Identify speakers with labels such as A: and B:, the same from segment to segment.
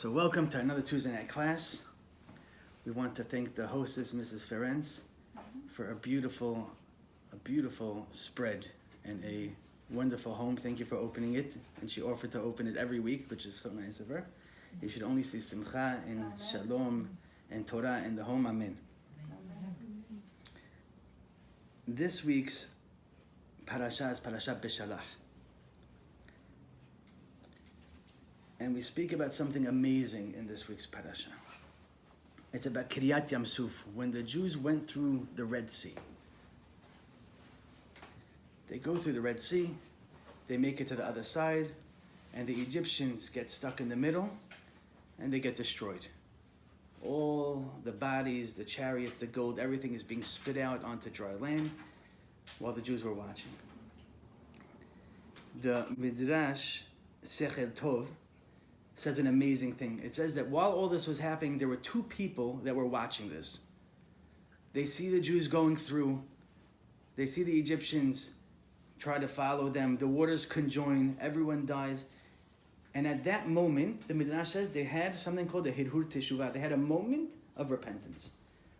A: So welcome to another Tuesday night class. We want to thank the hostess, Mrs. Ferenc, for a beautiful spread and a wonderful home. Thank you for opening it. And she offered to open it every week, which is so nice of her. You should only see simcha and shalom and Torah in the home. Amen. This week's parasha is Parashat Beshalach. And we speak about something amazing in this week's parasha. It's about Kiryat Yamsuf, when the Jews went through the Red Sea. They go through the Red Sea, they make it to the other side, and the Egyptians get stuck in the middle, and they get destroyed. All the bodies, the chariots, the gold, everything is being spit out onto dry land while the Jews were watching. The Midrash Sechel Tov says an amazing thing. It says that while all this was happening, there were two people that were watching this. They see the Jews going through. They see the Egyptians try to follow them. The waters conjoin. Everyone dies. And at that moment, the Midrash says they had something called a Hirhur Teshuvah. They had a moment of repentance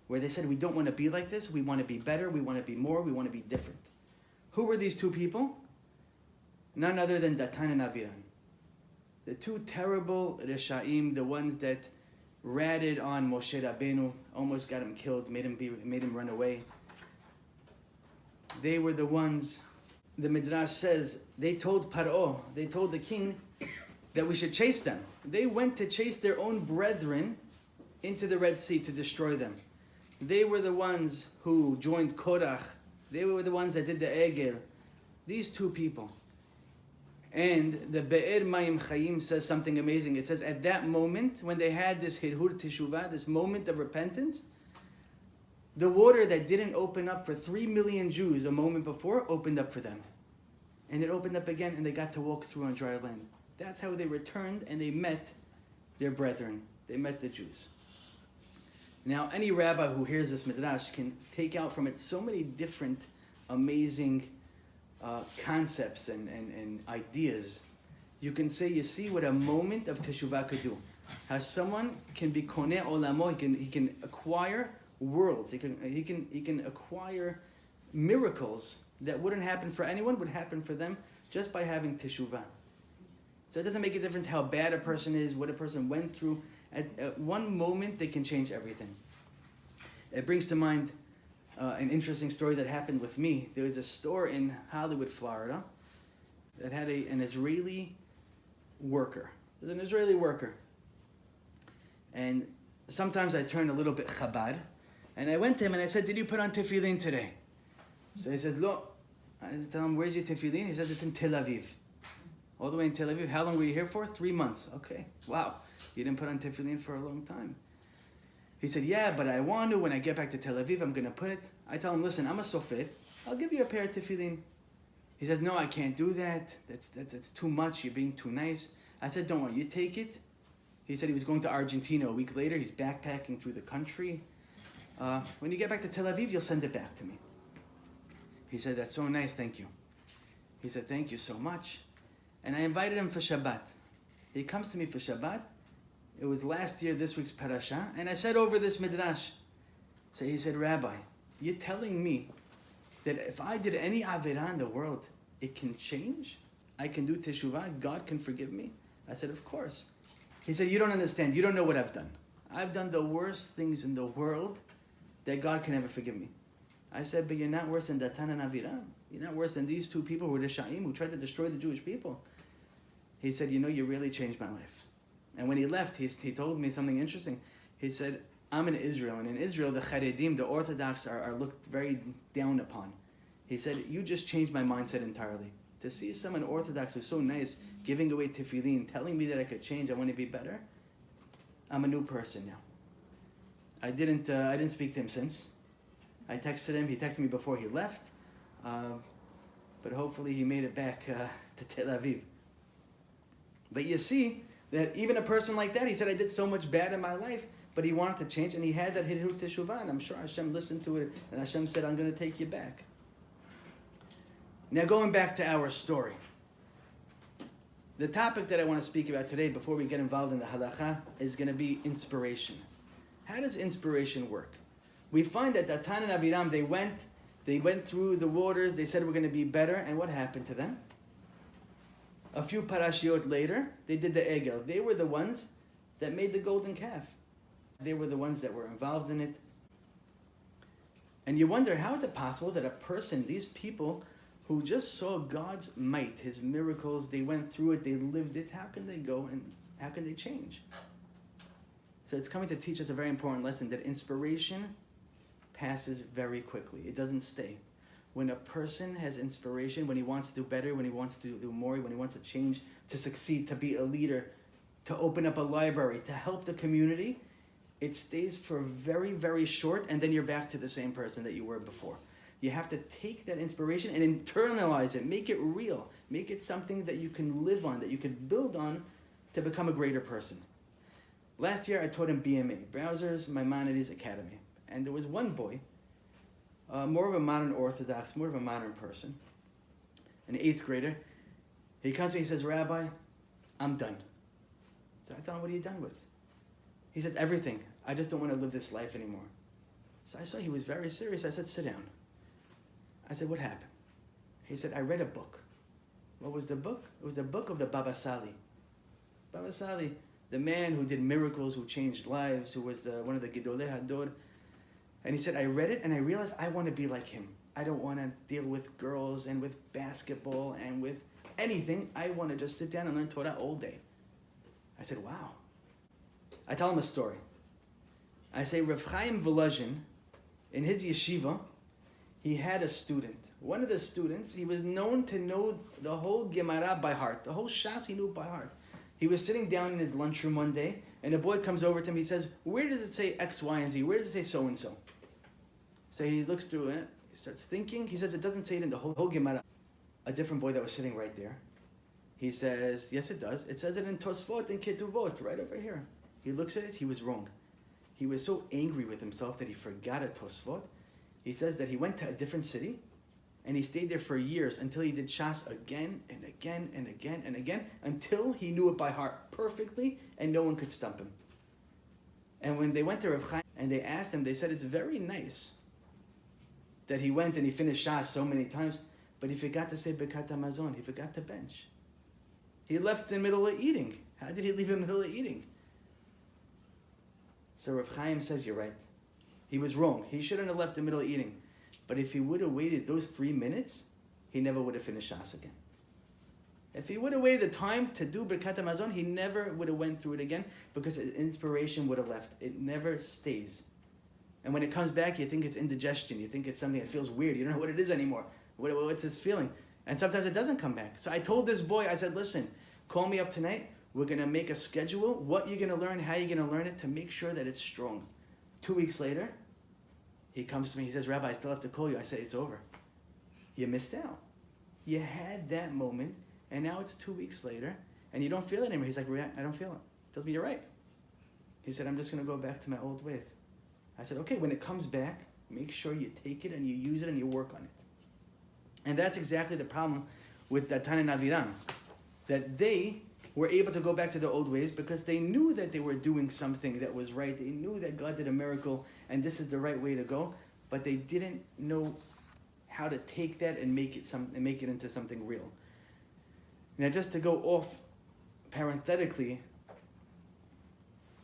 A: where they said, we don't want to be like this. We want to be better. We want to be more. We want to be different. Who were these two people? None other than Datan and Aviram. The two terrible Reshaim, the ones that ratted on Moshe Rabbeinu, almost got him killed, made him run away. They were the ones, the Midrash says, they told Paro, they told the king that we should chase them. They went to chase their own brethren into the Red Sea to destroy them. They were the ones who joined Korach. They were the ones that did the Egel. These two people. And the Be'er Mayim Chayim says something amazing. It says at that moment, when they had this Hirhur Teshuvah, this moment of repentance, the water that didn't open up for 3 million Jews a moment before opened up for them. And it opened up again and they got to walk through on dry land. That's how they returned and they met their brethren. They met the Jews. Now, any rabbi who hears this Midrash can take out from it so many different amazing concepts and ideas. You can say, you see what a moment of teshuvah could do. How someone can be koneh olamo, he can acquire worlds. He can acquire miracles that wouldn't happen for anyone, would happen for them just by having teshuvah. So it doesn't make a difference how bad a person is, what a person went through. At one moment, they can change everything. It brings to mind an interesting story that happened with me. There was a store in Hollywood, Florida, that had an Israeli worker. There's an Israeli worker. And sometimes I turn a little bit Chabad. And I went to him and I said, did you put on tefillin today? So he says, no. I tell him, where's your tefillin? He says, it's in Tel Aviv. All the way in Tel Aviv. How long were you here for? 3 months. Okay. Wow. You didn't put on tefillin for a long time. He said, yeah, but I want to. When I get back to Tel Aviv, I'm going to put it. I tell him, listen, I'm a sofer. I'll give you a pair of tefillin. He says, no, I can't do that. That's too much. You're being too nice. I said, don't worry. You take it. He said he was going to Argentina a week later. He's backpacking through the country. When you get back to Tel Aviv, you'll send it back to me. He said, that's so nice. Thank you. He said, thank you so much. And I invited him for Shabbat. He comes to me for Shabbat. It was last year, this week's parasha, and I said over this midrash. So he said, Rabbi, you're telling me that if I did any avirah in the world, it can change? I can do teshuvah? God can forgive me? I said, of course. He said, you don't understand. You don't know what I've done. I've done the worst things in the world that God can never forgive me. I said, but you're not worse than Datan and Aviram. You're not worse than these two people who were the Sha'im, who tried to destroy the Jewish people. He said, you really changed my life. And when he left, he told me something interesting. He said, I'm in Israel, and in Israel, the Charedim, the Orthodox, are looked very down upon. He said, you just changed my mindset entirely. To see someone Orthodox who's so nice, giving away tefillin, telling me that I could change, I want to be better, I'm a new person now. I didn't speak to him since. I texted him. He texted me before he left. But hopefully he made it back to Tel Aviv. But you see, that even a person like that, he said, I did so much bad in my life, but he wanted to change, and he had that Hirhur Teshuvah, and I'm sure Hashem listened to it, and Hashem said, I'm going to take you back. Now going back to our story. The topic that I want to speak about today, before we get involved in the halacha, is going to be inspiration. How does inspiration work? We find that Datan and Aviram, they went through the waters, they said we're going to be better, and what happened to them? A few parashiot later, they did the egel. They were the ones that made the golden calf. They were the ones that were involved in it. And you wonder, how is it possible that a person, these people who just saw God's might, His miracles, they went through it, they lived it, how can they go and how can they change? So it's coming to teach us a very important lesson, that inspiration passes very quickly. It doesn't stay. When a person has inspiration, when he wants to do better, when he wants to do more, when he wants to change, to succeed, to be a leader, to open up a library, to help the community, it stays for very, very short, and then you're back to the same person that you were before. You have to take that inspiration and internalize it, make it real, make it something that you can live on, that you can build on to become a greater person. Last year I taught in BMA, Browsers Maimonides Academy, and there was one boy, more of a modern Orthodox, more of a modern person, an 8th grader. He comes to me, he says, Rabbi, I'm done. So I tell him, what are you done with? He says, everything. I just don't want to live this life anymore. So I saw he was very serious. I said, sit down. I said, what happened? He said, I read a book. What was the book? It was the book of the Baba Sali. Baba Sali, the man who did miracles, who changed lives, who was one of the Gedolei Hador. And he said, I read it and I realized I want to be like him. I don't want to deal with girls and with basketball and with anything. I want to just sit down and learn Torah all day. I said, wow. I tell him a story. I say, Rav Chaim Volozhin, in his yeshiva, he had a student. One of the students, he was known to know the whole Gemara by heart. The whole Shas he knew by heart. He was sitting down in his lunchroom one day, and a boy comes over to him. He says, where does it say X, Y, and Z? Where does it say so-and-so? So he looks through it. He starts thinking. He says, it doesn't say it in the whole Gemara. A different boy that was sitting right there. He says, yes, it does. It says it in Tosfot and Ketuvot, right over here. He looks at it. He was wrong. He was so angry with himself that he forgot a Tosfot. He says that he went to a different city, and he stayed there for years until he did Shas again and again and again and again, until he knew it by heart perfectly, and no one could stump him. And when they went to Rav Chaim and they asked him, they said it's very nice that he went and he finished Shas so many times, but he forgot to say Birkat Hamazon. He forgot to bench. He left in the middle of eating. How did he leave in the middle of eating? So Rav Chaim says, you're right. He was wrong. He shouldn't have left in the middle of eating. But if he would have waited those 3 minutes, he never would have finished Shas again. If he would have waited the time to do Birkat Hamazon, he never would have went through it again, because his inspiration would have left. It never stays. And when it comes back, you think it's indigestion. You think it's something that feels weird. You don't know what it is anymore. What's this feeling? And sometimes it doesn't come back. So I told this boy, I said, listen, call me up tonight. We're going to make a schedule, what you're going to learn, how you're going to learn it, to make sure that it's strong. 2 weeks later, he comes to me, he says, Rabbi, I still have to call you. I say, it's over. You missed out. You had that moment, and now it's 2 weeks later, and you don't feel it anymore. He's like, I don't feel it. Tells me, you're right. He said, I'm just going to go back to my old ways. I said, okay, when it comes back, make sure you take it and you use it and you work on it. And that's exactly the problem with Datan and Aviram, that they were able to go back to the old ways because they knew that they were doing something that was right. They knew that God did a miracle and this is the right way to go, but they didn't know how to take that and make it into something real. Now, just to go off parenthetically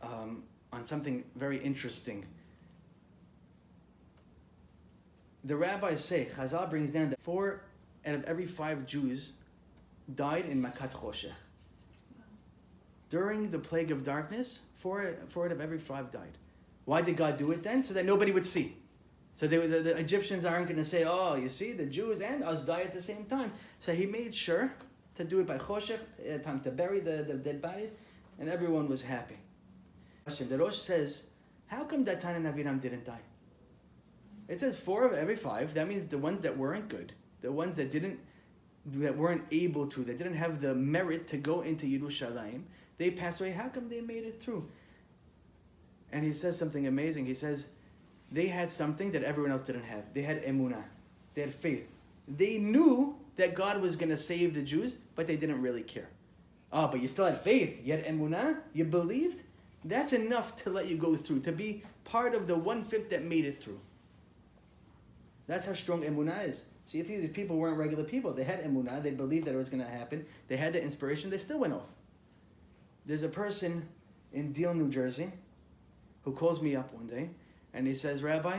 A: on something very interesting. The rabbis say, Chazal brings down that 4 out of every 5 Jews died in Makat Choshech. During the plague of darkness, 4 out of every 5 died. Why did God do it then? So that nobody would see. So the Egyptians aren't going to say, oh, you see, the Jews and us die at the same time. So he made sure to do it by Choshech, time to bury the dead bodies, and everyone was happy. The Rosh says, how come Datan and Aviram didn't die? It says 4 of every 5. That means the ones that weren't good, the ones that weren't able to, that didn't have the merit to go into Yerushalayim, they passed away. How come they made it through? And he says something amazing. He says, they had something that everyone else didn't have. They had emunah. They had faith. They knew that God was going to save the Jews, but they didn't really care. Oh, but you still had faith. You had emunah. You believed. That's enough to let you go through, to be part of the 1/5 that made it through. That's how strong emunah is. So you think these people weren't regular people. They had emunah. They believed that it was going to happen. They had the inspiration. They still went off. There's a person in Deal, New Jersey, who calls me up one day, and he says, Rabbi,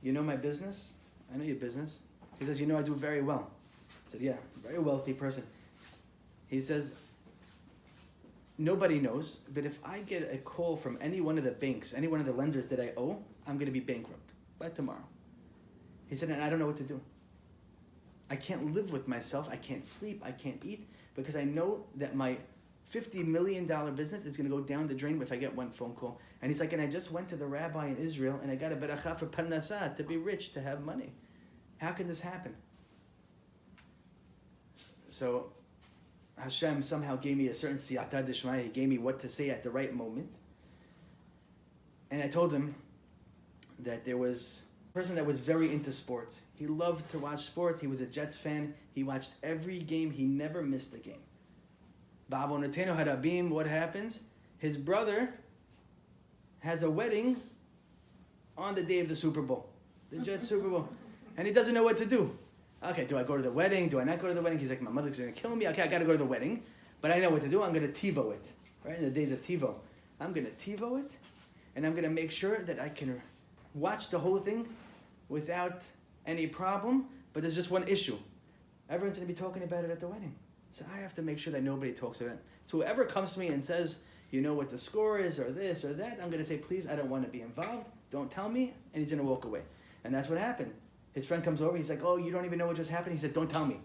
A: you know my business? I know your business. He says, you know I do very well. I said, yeah, very wealthy person. He says, nobody knows, but if I get a call from any one of the banks, any one of the lenders that I owe, I'm going to be bankrupt by tomorrow. He said, and I don't know what to do. I can't live with myself. I can't sleep. I can't eat because I know that my $50 million business is going to go down the drain if I get one phone call. And he's like, and I just went to the rabbi in Israel and I got a beracha for parnasah, to be rich, to have money. How can this happen? So Hashem somehow gave me a certain siyata d'shmaya. He gave me what to say at the right moment. And I told him that there was a person that was very into sports. He loved to watch sports. He was a Jets fan. He watched every game. He never missed a game. Ba'avonotenu harabim, what happens? His brother has a wedding on the day of the Super Bowl. The Jets Super Bowl. And he doesn't know what to do. Okay, do I go to the wedding? Do I not go to the wedding? He's like, my mother's going to kill me. Okay, I got to go to the wedding. But I know what to do. I'm going to TiVo it. Right? In the days of TiVo. I'm going to TiVo it. And I'm going to make sure that I can watch the whole thing without any problem. But there's just one issue. Everyone's going to be talking about it at the wedding. So I have to make sure that nobody talks about it. So whoever comes to me and says, you know what the score is or this or that, I'm going to say, please, I don't want to be involved. Don't tell me. And he's going to walk away. And that's what happened. His friend comes over. He's like, oh, you don't even know what just happened? He said, don't tell me.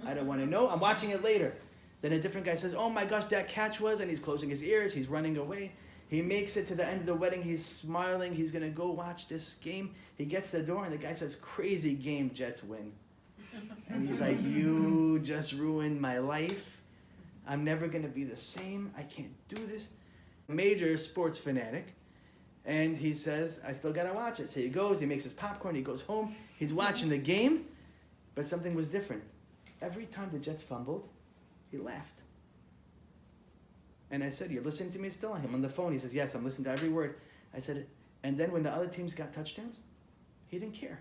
A: I don't want to know. I'm watching it later. Then a different guy says, oh my gosh, that catch was, and he's closing his ears. He's running away. He makes it to the end of the wedding. He's smiling. He's going to go watch this game. He gets to the door, and the guy says, crazy game, Jets win. And he's like, you just ruined my life. I'm never going to be the same. I can't do this. Major sports fanatic. And he says, I still got to watch it. So he goes, he makes his popcorn, he goes home. He's watching the game, but something was different. Every time the Jets fumbled, he laughed. And I said, you're listening to me still? I'm on the phone. He says, yes, I'm listening to every word. I said, and then when the other teams got touchdowns, he didn't care.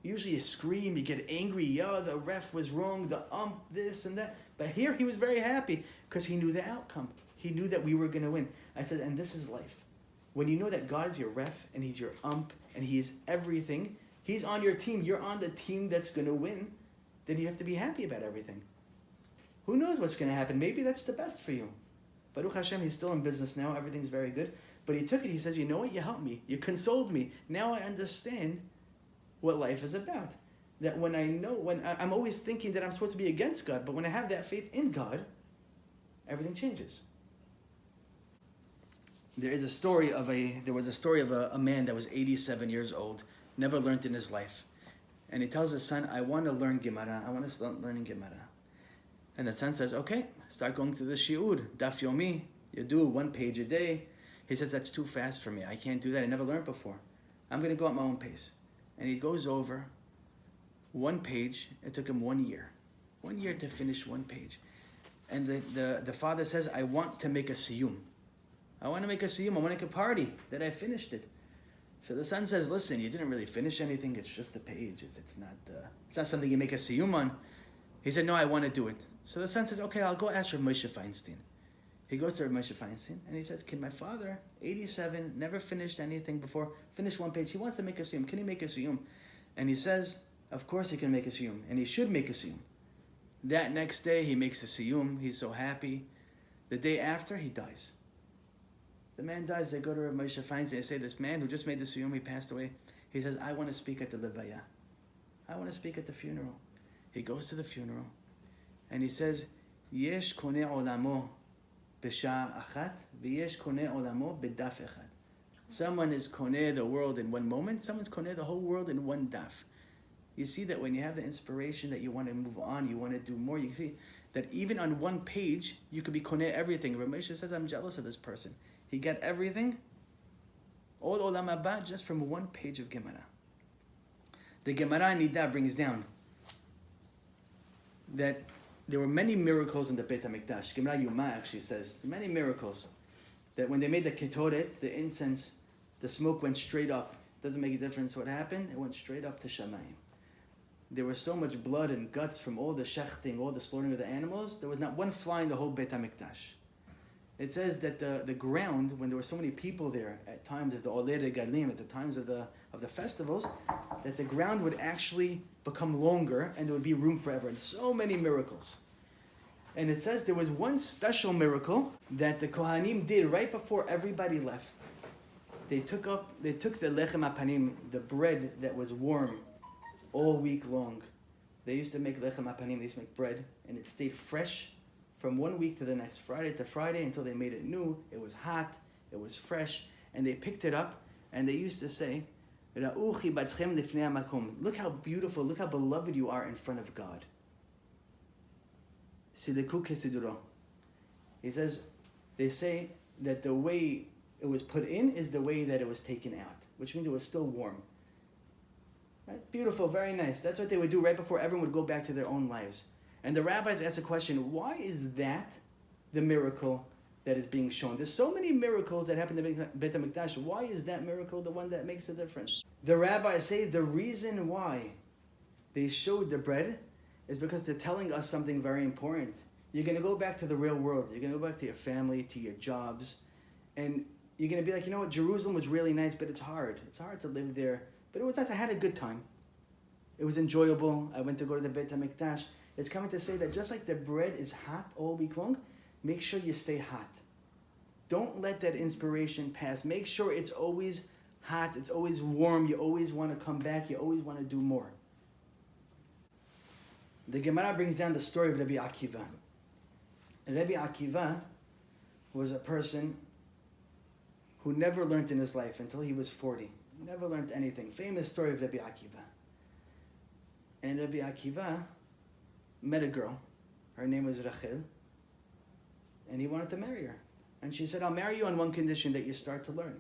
A: Usually you scream, you get angry, yo, the ref was wrong, the this and that. But here he was very happy because he knew the outcome. He knew that we were going to win. I said, and this is life. When you know that God is your ref and he's your and he is everything, he's on your team, you're on the team that's going to win, then you have to be happy about everything. Who knows what's going to happen? Maybe that's the best for you. Baruch Hashem, he's still in business now. Everything's very good. But he took it. He says, you know what? You helped me. You consoled me. Now I understand what life is about. That when I'm always thinking that I'm supposed to be against God, but when I have that faith in God, everything changes. There was a story of a man that was 87 years old, never learned in his life. And he tells his son, I want to learn Gemara. I want to start learning Gemara. And the son says, okay, start going to the shiur, daf yomi. You do 1 page a day. He says, that's too fast for me. I can't do that. I never learned before. I'm going to go at my own pace. And he goes over 1 page. It took him 1 year. 1 year to finish 1 page. And the father says, I want to make a siyum. I want to make a siyum. I want to make a party that I finished it. So the son says, listen, you didn't really finish anything. It's just a page. It's not something you make a siyum on. He said, no, I want to do it. So the son says, okay, I'll go ask Rav Moshe Feinstein. He goes to Rav Moshe Feinstein and he says, can my father, 87, never finished anything before, finish 1 page. He wants to make a siyum. Can he make a siyum? And he says, of course he can make a siyum. And he should make a siyum. That next day he makes a siyum. He's so happy. The day after, he dies. The man dies. They go to Rav Moshe Feinstein. They say, this man who just made the siyum, he passed away. He says, I want to speak at the levaya. I want to speak at the funeral. He goes to the funeral. And he says, Yesh koneh olamo b'sha achat, v'yesh koneh olamo b'daf echad. Someone is koneh the world in 1 moment. Someone's koneh the whole world in 1 daf. You see that when you have the inspiration that you want to move on, you want to do more, you see that even on 1 page, you could be koneh everything. Rav Moshe says, I'm jealous of this person. He got everything, all olam haba, just from 1 page of Gemara. The Gemara Nida brings down that there were many miracles in the Beit HaMikdash. Gemara Yuma actually says, many miracles. That when they made the ketoret, the incense, the smoke went straight up. Doesn't make a difference what happened. It went straight up to Shamayim. There was so much blood and guts from all the shechting, all the slaughtering of the animals. There was not one fly in the whole Beit HaMikdash. It says that the ground, when there were so many people there, at times of the Olei Regalim, at the times of the festivals, that the ground would actually become longer and there would be room for everyone. So many miracles. And it says there was one special miracle that the Kohanim did right before everybody left. They took the lechem hapanim, the bread that was warm all week long. They used to make lechem hapanim, they used to make bread, and it stayed fresh from one week to the next, Friday to Friday, until they made it new. It was hot, it was fresh, and they picked it up, and they used to say, Ra'uchi batchem lifnei hamakom. Look how beautiful, look how beloved you are in front of God. Sidiku kesiduro. He says, they say that the way it was put in is the way that it was taken out, which means it was still warm. Right? Beautiful, very nice. That's what they would do right before everyone would go back to their own lives. And the rabbis asked the question, why is that the miracle that is being shown? There's so many miracles that happen in Beit HaMikdash. Why is that miracle the one that makes a difference? The rabbis say the reason why they showed the bread is because they're telling us something very important. You're going to go back to the real world. You're going to go back to your family, to your jobs. And you're going to be like, you know what, Jerusalem was really nice, but it's hard. It's hard to live there. But it was nice. I had a good time. It was enjoyable. I went to go to the Beit HaMikdash. It's coming to say that just like the bread is hot all week long, make sure you stay hot. Don't let that inspiration pass. Make sure it's always hot. It's always warm. You always want to come back. You always want to do more. The Gemara brings down the story of Rabbi Akiva. Rabbi Akiva was a person who never learned in his life until he was 40. Never learned anything. Famous story of Rabbi Akiva. And Rabbi Akiva met a girl. Her name was Rachel. And he wanted to marry her. And she said, I'll marry you on one condition, that you start to learn.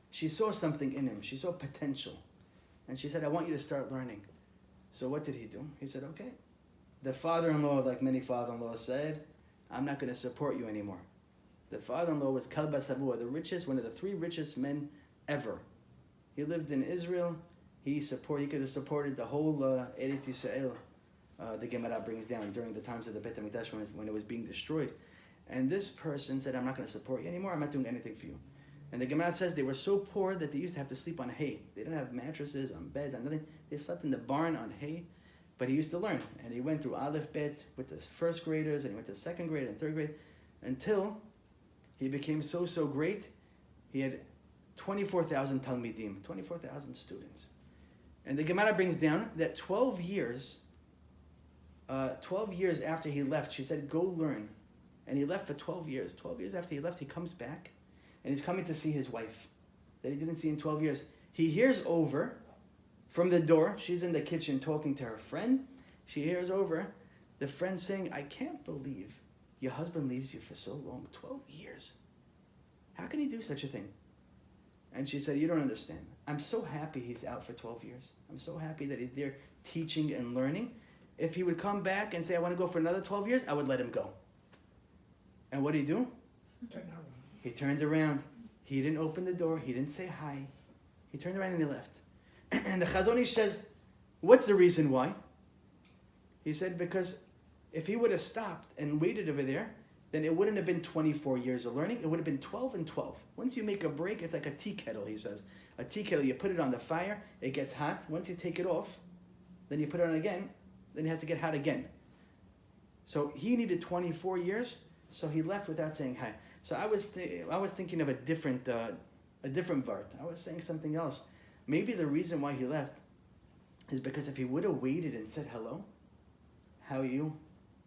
A: She saw something in him. She saw potential. And she said, I want you to start learning. So what did he do? He said, okay. The father-in-law, like many father-in-laws, said, I'm not going to support you anymore. The father-in-law was Kalba Savua, the richest, one of the 3 richest men ever. He lived in Israel. He could have supported the whole Eretz Yisrael. The Gemara brings down during the times of the Beit HaMikdash when it was being destroyed. And this person said, I'm not going to support you anymore. I'm not doing anything for you. And the Gemara says they were so poor that they used to have to sleep on hay. They didn't have mattresses, on beds, on nothing. They slept in the barn on hay. But he used to learn. And he went through Aleph Bet with the first graders, and he went to second grade and third grade, until he became so great. He had 24,000 Talmidim, 24,000 students. And the Gemara brings down that 12 years after he left, she said, go learn. And he left for 12 years. 12 years after he left, he comes back, and he's coming to see his wife that he didn't see in 12 years. He hears over from the door. She's in the kitchen talking to her friend. She hears over the friend saying, I can't believe your husband leaves you for so long, 12 years. How can he do such a thing? And she said, you don't understand. I'm so happy he's out for 12 years. I'm so happy that he's there teaching and learning. If he would come back and say, I want to go for another 12 years, I would let him go. And what did he do? He turned around. He didn't open the door. He didn't say hi. He turned around and he left. And the Chazon Ish says, what's the reason why? He said, because if he would have stopped and waited over there, then it wouldn't have been 24 years of learning. It would have been 12 and 12. Once you make a break, it's like a tea kettle, he says. A tea kettle, you put it on the fire, it gets hot. Once you take it off, then you put it on again, then it has to get hot again. So he needed 24 years, so he left without saying hi. So I was thinking of a different vart. I was saying something else. Maybe the reason why he left is because if he would have waited and said hello, how are you?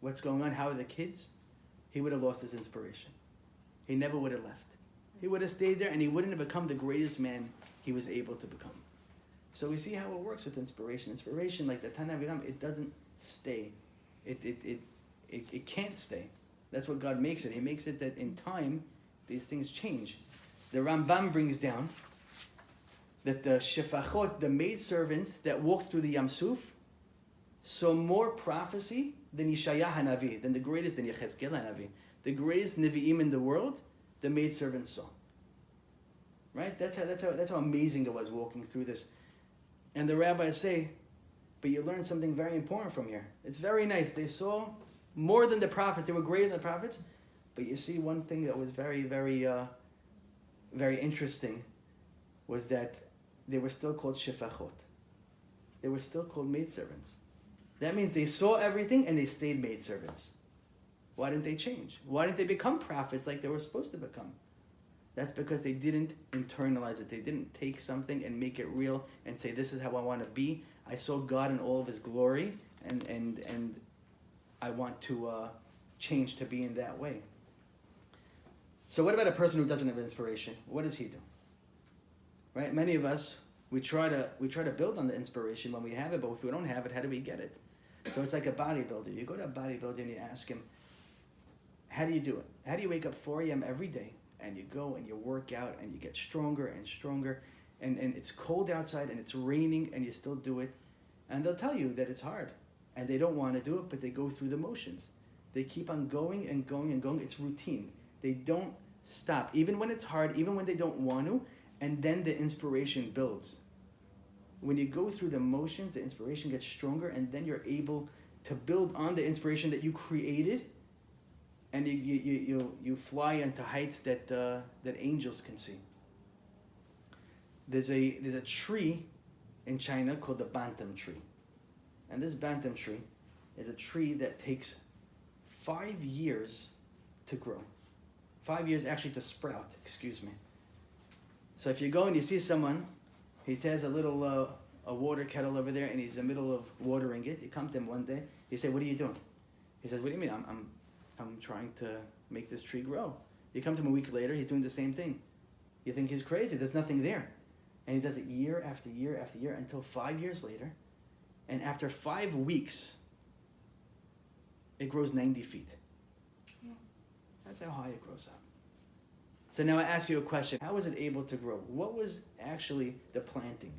A: What's going on? How are the kids? He would have lost his inspiration. He never would have left. He would have stayed there, and he wouldn't have become the greatest man he was able to become. So we see how it works with inspiration. Inspiration, like the Tana Aviram, it doesn't stay. It can't stay. That's what God makes it. He makes it that in time, these things change. The Rambam brings down that the shefachot, the maidservants that walked through the Yam Suf, saw more prophecy than Yeshaya Hanavi, than Yechezkel Hanavi. The greatest Nevi'im in the world, the maidservants saw. Right? That's how amazing it was walking through this. And the rabbis say, but you learn something very important from here. It's very nice. They saw more than the prophets. They were greater than the prophets. But you see, one thing that was very, very, very interesting was that they were still called shefachot. They were still called maidservants. That means they saw everything and they stayed maidservants. Why didn't they change? Why didn't they become prophets like they were supposed to become? That's because they didn't internalize it. They didn't take something and make it real and say, this is how I want to be. I saw God in all of his glory and I want to change to be in that way. So what about a person who doesn't have inspiration? What does he do? Right? Many of us, we try to build on the inspiration when we have it, but if we don't have it, how do we get it? So it's like a bodybuilder. You go to a bodybuilder and you ask him, how do you do it? How do you wake up 4 a.m. every day and you go and you work out and you get stronger and stronger and it's cold outside and it's raining and you still do it? And they'll tell you that it's hard and they don't want to do it, but they go through the motions. They keep on going and going and going. It's routine. They don't stop, even when it's hard, even when they don't want to, and then the inspiration builds. When you go through the motions, the inspiration gets stronger, and then you're able to build on the inspiration that you created, and you fly into heights that angels can see. There's a tree in China called the bantam tree, and this bantam tree is a tree that takes 5 years to grow. 5 years actually to sprout, excuse me. So if you go and you see someone, he has a little a water kettle over there and he's in the middle of watering it. You come to him one day, you say, what are you doing? He says, what do you mean? I'm trying to make this tree grow. You come to him a week later, he's doing the same thing. You think he's crazy, there's nothing there. And he does it year after year after year until 5 years later. And after 5 weeks, it grows 90 feet. That's how high it grows up. So now I ask you a question. How was it able to grow? What was actually the planting?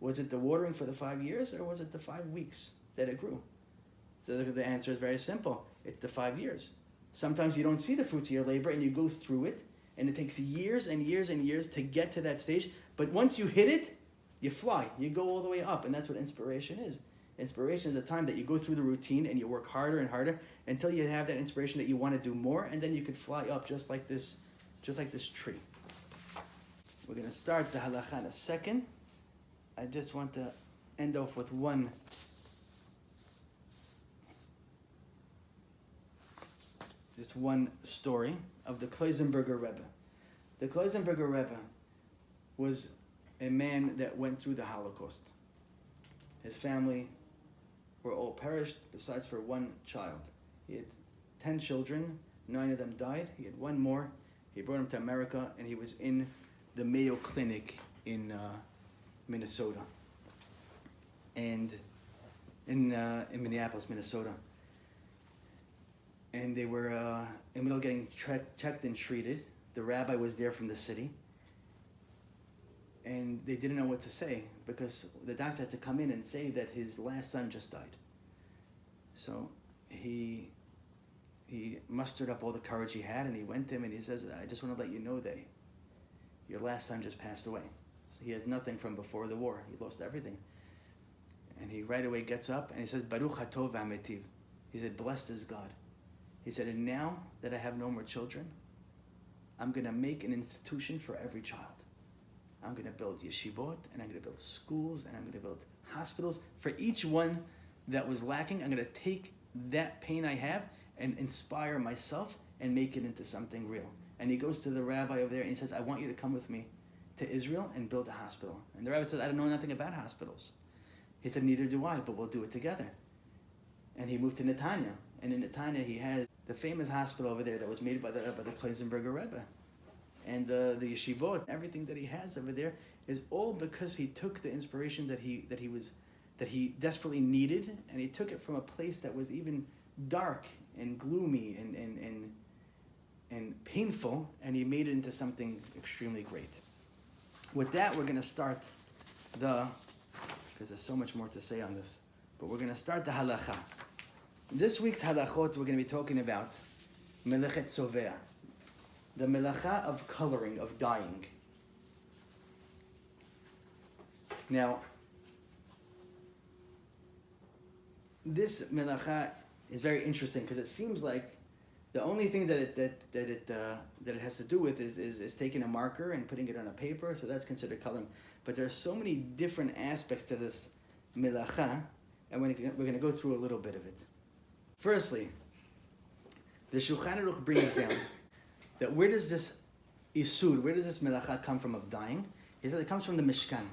A: Was it the watering for the 5 years or was it the 5 weeks that it grew? So the answer is very simple. It's the 5 years. Sometimes you don't see the fruits of your labor and you go through it and it takes years and years and years to get to that stage. But once you hit it, you fly. You go all the way up, and that's what inspiration is. Inspiration is a time that you go through the routine and you work harder and harder until you have that inspiration that you want to do more, and then you could fly up just like this tree. We're going to start the halakha in a second. I just want to end off with one story of the Kloisenberger Rebbe. The Kloisenberger Rebbe was a man that went through the Holocaust. His family were all perished, besides for one child. He had 10 children, 9 of them died. He had one more. He brought him to America, and he was in the Mayo Clinic in Minnesota, and in Minneapolis, Minnesota. And they were in the middle of getting checked and treated. The rabbi was there from the city, and they didn't know what to say because the doctor had to come in and say that his last son just died. So he mustered up all the courage he had, and he went to him and he says, I just want to let you know that your last son just passed away. So he has nothing from before the war. He lost everything. And he right away gets up and he says, Baruch Hatov V'Hametiv. He said, blessed is God. He said, and now that I have no more children, I'm going to make an institution for every child. I'm going to build yeshivot, and I'm going to build schools, and I'm going to build hospitals. For each one that was lacking, I'm going to take that pain I have and inspire myself and make it into something real. And he goes to the rabbi over there and he says, I want you to come with me to Israel and build a hospital. And the rabbi says, I don't know nothing about hospitals. He said, neither do I, but we'll do it together. And he moved to Netanya. And in Netanya, he has the famous hospital over there that was made by the Kloisenberger Rebbe. And the yeshivot, everything that he has over there is all because he took the inspiration that he desperately needed, and he took it from a place that was even dark and gloomy and painful, and he made it into something extremely great. With that, we're going to start because there's so much more to say on this, but we're going to start the halacha. This week's halachot, we're going to be talking about melechet tzoveya, the melacha of coloring, of dyeing. Now, this melacha is very interesting because it seems like the only thing that it has to do with is taking a marker and putting it on a paper, so that's considered coloring. But there are so many different aspects to this melacha, and we're going to go through a little bit of it. Firstly, the Shulchan Aruch brings down that where does this isud, where does this melacha come from of dyeing? He says it comes from the Mishkan.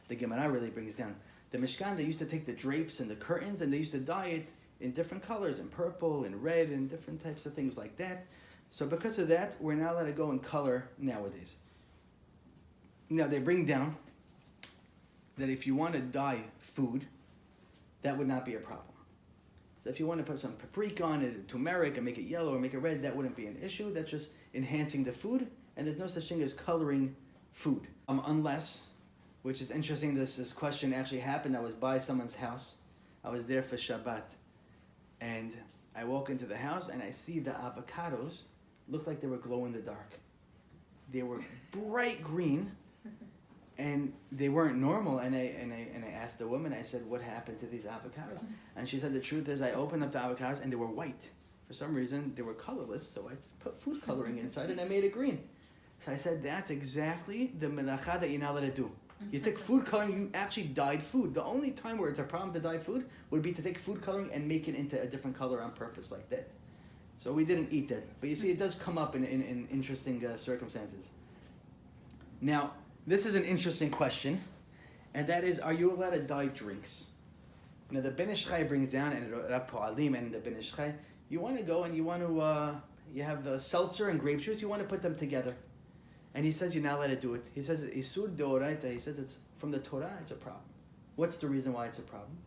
A: The Gemara really brings down. The Mishkan, they used to take the drapes and the curtains and they used to dye it in different colors, in purple and red and different types of things like that. So because of that, we're not allowed to go in color nowadays. Now they bring down that if you want to dye food, that would not be a problem. So if you want to put some paprika on it, turmeric, and make it yellow or make it red, that wouldn't be an issue. That's just enhancing the food, and there's no such thing as coloring food. Unless, which is interesting, this question actually happened. I was by someone's house. I was there for Shabbat. And I walk into the house and I see the avocados looked like they were glow in the dark. They were bright green and they weren't normal. And I asked the woman, I said, what happened to these avocados? And she said, the truth is I opened up the avocados and they were white. For some reason, they were colorless, so I just put food coloring inside and I made it green. So I said, that's exactly the melacha that you're not allowed to do. You took food coloring, you actually dyed food. The only time where it's a problem to dye food would be to take food coloring and make it into a different color on purpose like that. So we didn't eat that. But you see, it does come up in interesting circumstances. Now, this is an interesting question, and that is, are you allowed to dye drinks? Now, the Ben Ish Chai brings down, and Rav Po'alim and the Ben Ish Chai, you want to go and you want to, you have seltzer and grape juice, you want to put them together. And he says you're not allowed to do it. He says Isur Deoraita, he says it's from the Torah, it's a problem. What's the reason why it's a problem?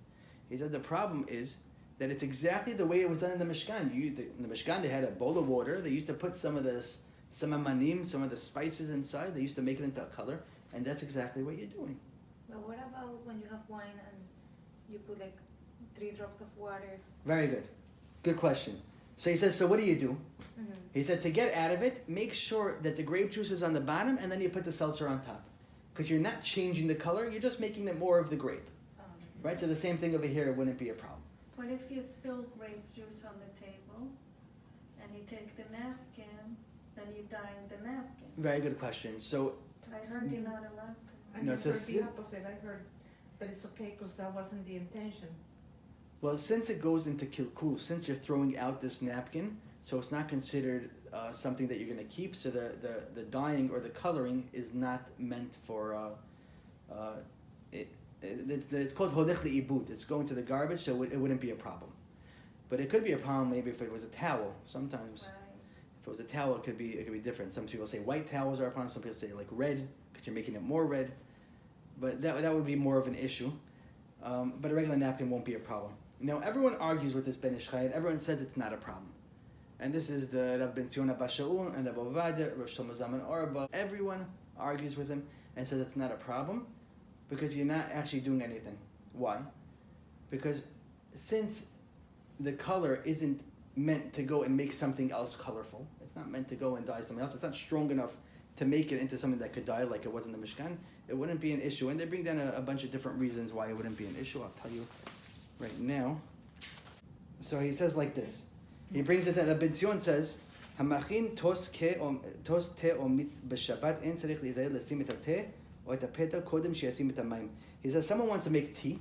A: He said the problem is that it's exactly the way it was done in the Mishkan. In the Mishkan, they had a bowl of water. They used to put some of the samamanim, some of the spices inside. They used to make it into a color. And that's exactly what you're doing.
B: But what about when you have wine and you put like 3 drops of water?
A: Very good. Good question. So he says, so what do you do? Mm-hmm. He said, to get out of it, make sure that the grape juice is on the bottom and then you put the seltzer on top. Because you're not changing the color, you're just making it more of the grape. Right? So the same thing over here wouldn't be a problem.
C: What if you spill grape juice on the table and you take the napkin, then you dye the napkin?
A: Very good question. So
C: I heard you're not allowed to.
D: I heard the opposite. I heard that it's okay because that wasn't the intention.
A: Well, since it goes into kilkul, since you're throwing out this napkin, so it's not considered something that you're going to keep, so the dyeing or the coloring is not meant for, it's called hodech le'ibud, it's going to the garbage, so it wouldn't be a problem. But it could be a problem maybe if it was a towel, sometimes.
C: Right.
A: If it was a towel, it could be different. Some people say white towels are a problem, some people say like red, because you're making it more red. But that would be more of an issue. But a regular napkin won't be a problem. Now, everyone argues with this Ben Ish Chai, and everyone says it's not a problem. And this is the Rav Ben Zion Abba Shaul and Rav Ovadia, Rav Shlomo Zalman Auerbach. Everyone argues with him and says it's not a problem because you're not actually doing anything. Why? Because since the color isn't meant to go and make something else colorful, it's not meant to go and dye something else, it's not strong enough to make it into something that could dye like it was in the Mishkan, it wouldn't be an issue. And they bring down a bunch of different reasons why it wouldn't be an issue. I'll tell you right now. So he says like this. He brings it that Rabbi Zion says, "Hamachin tos te o mitz b'Shabbat en tzarich lizayer lשים et hate or et hapeta kodem sheyasim et hamayim." He says someone wants to make tea.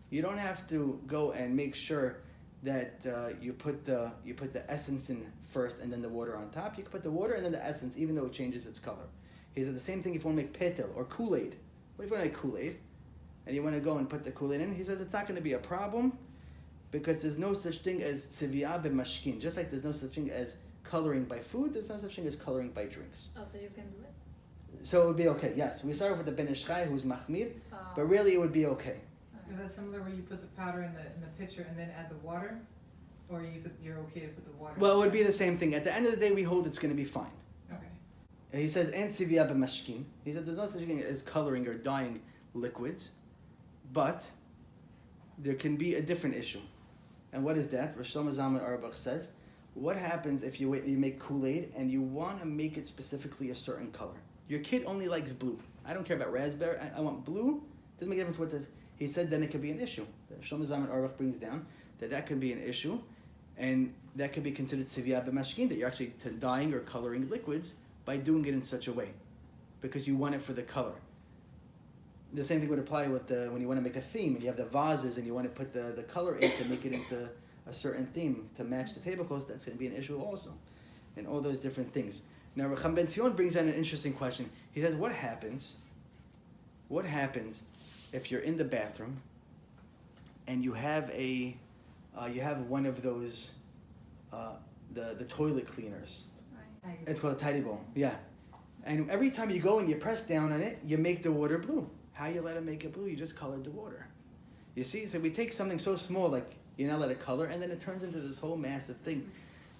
A: You don't have to go and make sure that you put the essence in first and then the water on top. You can put the water and then the essence, even though it changes its color. He said the same thing if you want to make petel or Kool-Aid. What if you want to make Kool-Aid and you want to go and put the Kool-Aid in? He says it's not going to be a problem because there's no such thing as tzoveya b'mashkin. Just like there's no such thing as coloring by food, there's no such thing as coloring by drinks.
B: Oh, so you can do it?
A: So it would be okay, yes. We start with the Ben Ish Chai, who's machmir, but really it would be okay.
D: Is that similar where you put the powder in the pitcher and then add the water? Or you're okay to put the water?
A: Well, it would be the same thing. At the end of the day, we hold it's going to be fine.
D: Okay.
A: And he says, "En tzoveya b'mashkin." He said, "There's no such thing as coloring or dyeing liquids, but there can be a different issue. And what is that? Rosh Hashanah Zalman Auerbach says, what happens if you make Kool-Aid and you want to make it specifically a certain color? Your kid only likes blue. I don't care about raspberry. I want blue. Doesn't make a difference what the... He said then it could be an issue. Rosh Hashanah Zalman Auerbach brings down that could be an issue, and that could be considered tzoveya b'mashkin, that you're actually dyeing or coloring liquids by doing it in such a way, because you want it for the color. The same thing would apply with when you want to make a theme and you have the vases and you want to put the color in to make it into a certain theme to match the tablecloths. That's going to be an issue also, and all those different things. Now, Recham Ben Zion brings out an interesting question. He says, what happens if you're in the bathroom and you have one of those the toilet cleaners?
C: Right.
A: It's called a tidy bowl. Yeah. And every time you go and you press down on it, you make the water blue. How you let it make it blue? You just colored the water. You see? So we take something so small, like you now let it color, and then it turns into this whole massive thing.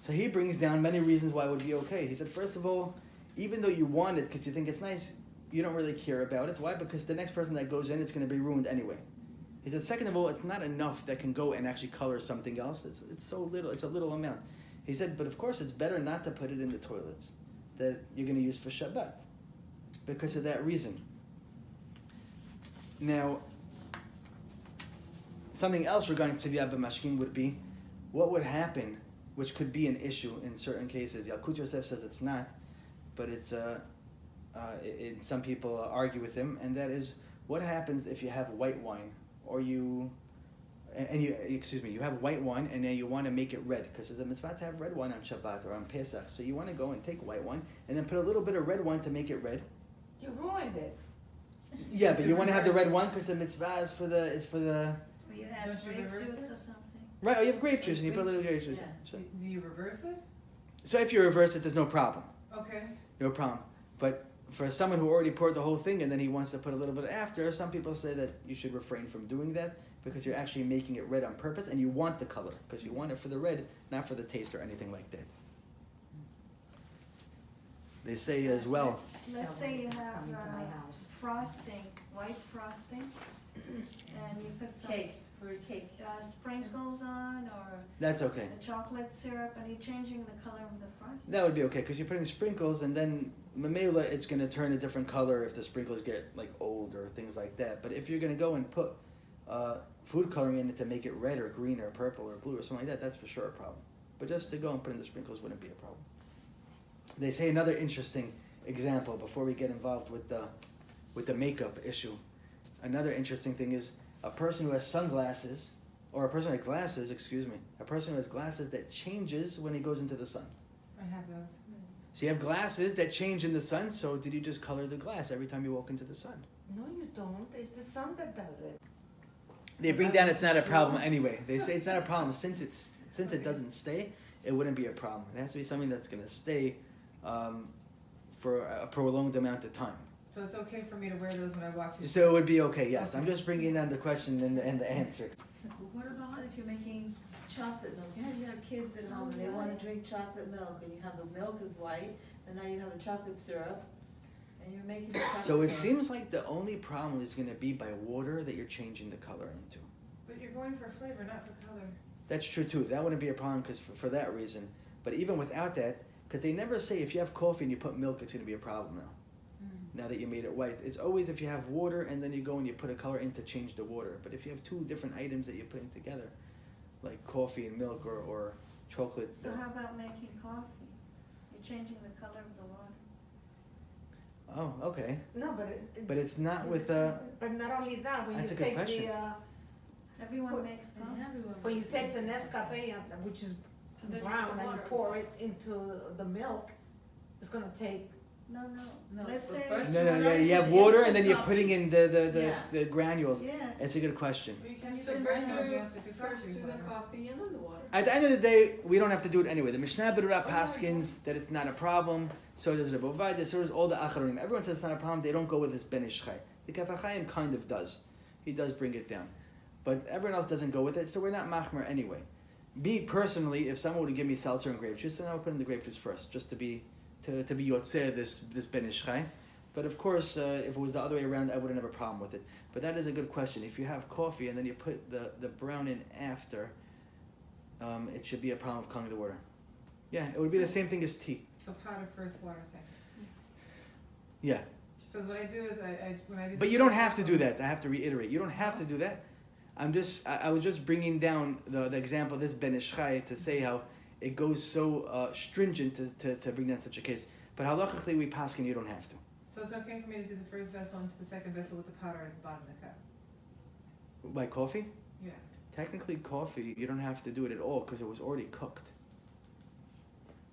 A: So he brings down many reasons why it would be okay. He said, first of all, even though you want it because you think it's nice, you don't really care about it. Why? Because the next person that goes in, it's going to be ruined anyway. He said, second of all, it's not enough that can go and actually color something else. It's so little. It's a little amount. He said, but of course, it's better not to put it in the toilets that you're going to use for Shabbat because of that reason. Now, something else regarding tzoveya b'mashkin would be, what would happen, which could be an issue in certain cases. Yalkut Yosef says it's not, but it's some people argue with him, and that is, what happens if you have white wine, or you have white wine and then you want to make it red, because there's a mitzvah to have red wine on Shabbat or on Pesach. So you want to go and take white wine and then put a little bit of red wine to make it red.
E: You ruined it.
A: Yeah, but you want to have the red wine because the mitzvah is for the.
C: Or you add
D: Don't you
C: grape
D: reverse
C: juice
D: it?
C: or something.
A: Right, or you have grape juice and you put a little grape juice.
E: Yeah.
A: So,
D: Do you reverse it?
A: so if you reverse it, there's no problem.
D: Okay.
A: No problem. But for someone who already poured the whole thing and then he wants to put a little bit after, some people say that you should refrain from doing that because you're actually making it red on purpose and you want the color because you want it for the red, not for the taste or anything like that. They say as well.
C: Let's say you have
E: Coming to my house.
C: frosting, white frosting, and you put some
E: Cake, for cake.
C: sprinkles on, or
A: That's okay.
C: the chocolate syrup, and you're changing the color of the frosting.
A: That would be okay because you're putting sprinkles and then mamela, it's going to turn a different color if the sprinkles get like old or things like that. But if you're going to go and put food coloring in it to make it red or green or purple or blue or something like that, that's for sure a problem. But just to go and put in the sprinkles wouldn't be a problem. They say another interesting example before we get involved with the makeup issue. Another interesting thing is a person who has sunglasses, or a person who has glasses, a person who has glasses that changes when he goes into the sun.
D: I have those.
A: So you have glasses that change in the sun, so did you just color the glass every time you walk into the sun?
E: No, you don't. It's the sun that does it.
A: They bring down it's not a problem anyway. They say it's not a problem since it doesn't stay, it wouldn't be a problem. It has to be something that's going to stay for a prolonged amount of time.
D: So it's okay for me to wear those when I walk through.
A: So it would be okay, yes. I'm just bringing down the question and the answer.
F: What about if you're making chocolate milk? You have kids at home and they want to drink chocolate milk, and you have the milk is white, and now you have the chocolate syrup, and you're making the chocolate
A: So it
F: milk.
A: seems like the only problem is going to be by water that you're changing the color into.
D: But you're going for flavor, not for color.
A: That's true too. That wouldn't be a problem because for that reason. But even without that, because they never say if you have coffee and you put milk, it's going to be a problem now. Now that you made it white, it's always if you have water and then you go and you put a color in to change the water. But if you have two different items that you're putting together, like coffee and milk or chocolate.
C: So how about making coffee? You're changing the color of the water.
A: Oh, okay.
E: No,
A: But it's not with
E: But not only that, when
A: That's
E: you
A: a good
E: take
A: question.
C: Everyone
E: Well,
C: makes coffee.
E: when you take the Nescafe, which is brown, and you pour it into the milk, it's gonna take.
C: No.
F: No,
C: Let's
F: but
C: say.
F: first
A: no. You have water and then you're putting in the granules.
C: Yeah.
A: It's a good question.
D: You can
C: So
D: do
C: first
D: granules,
C: do-
D: you have to do coffee
G: do the
D: water.
G: coffee and then the water.
A: At the end of the day, we don't have to do it anyway. The Mishnah Berurah paskins that it's not a problem. So does Rabbi Ovadia. So does all the Acharonim. Everyone says it's not a problem. They don't go with this Ben Ish Chai. The Kaf HaChaim kind of does. He does bring it down, but everyone else doesn't go with it. So we're not machmer anyway. Me personally, if someone would give me seltzer and grape juice, then I would put in the grape juice first, just to be yotzeh this Ben Ish Chai. But of course, if it was the other way around, I wouldn't have a problem with it. But that is a good question. If you have coffee and then you put the brown in after, it should be a problem of coloring the water. Yeah, it would be the same thing as tea.
D: So powder first, water second.
A: Yeah.
D: Because what I do is when I do.
A: But you don't have to do that. I have to reiterate. You don't have to do that. I was just bringing down the example of this Ben Ish Chai to say how it goes so stringent to bring down such a case. But halachically we paskin you don't have to.
D: So it's okay for me to do the first vessel into the second vessel with the powder at the bottom of the cup?
A: Like coffee?
D: Yeah.
A: Technically coffee, you don't have to do it at all because it was already cooked.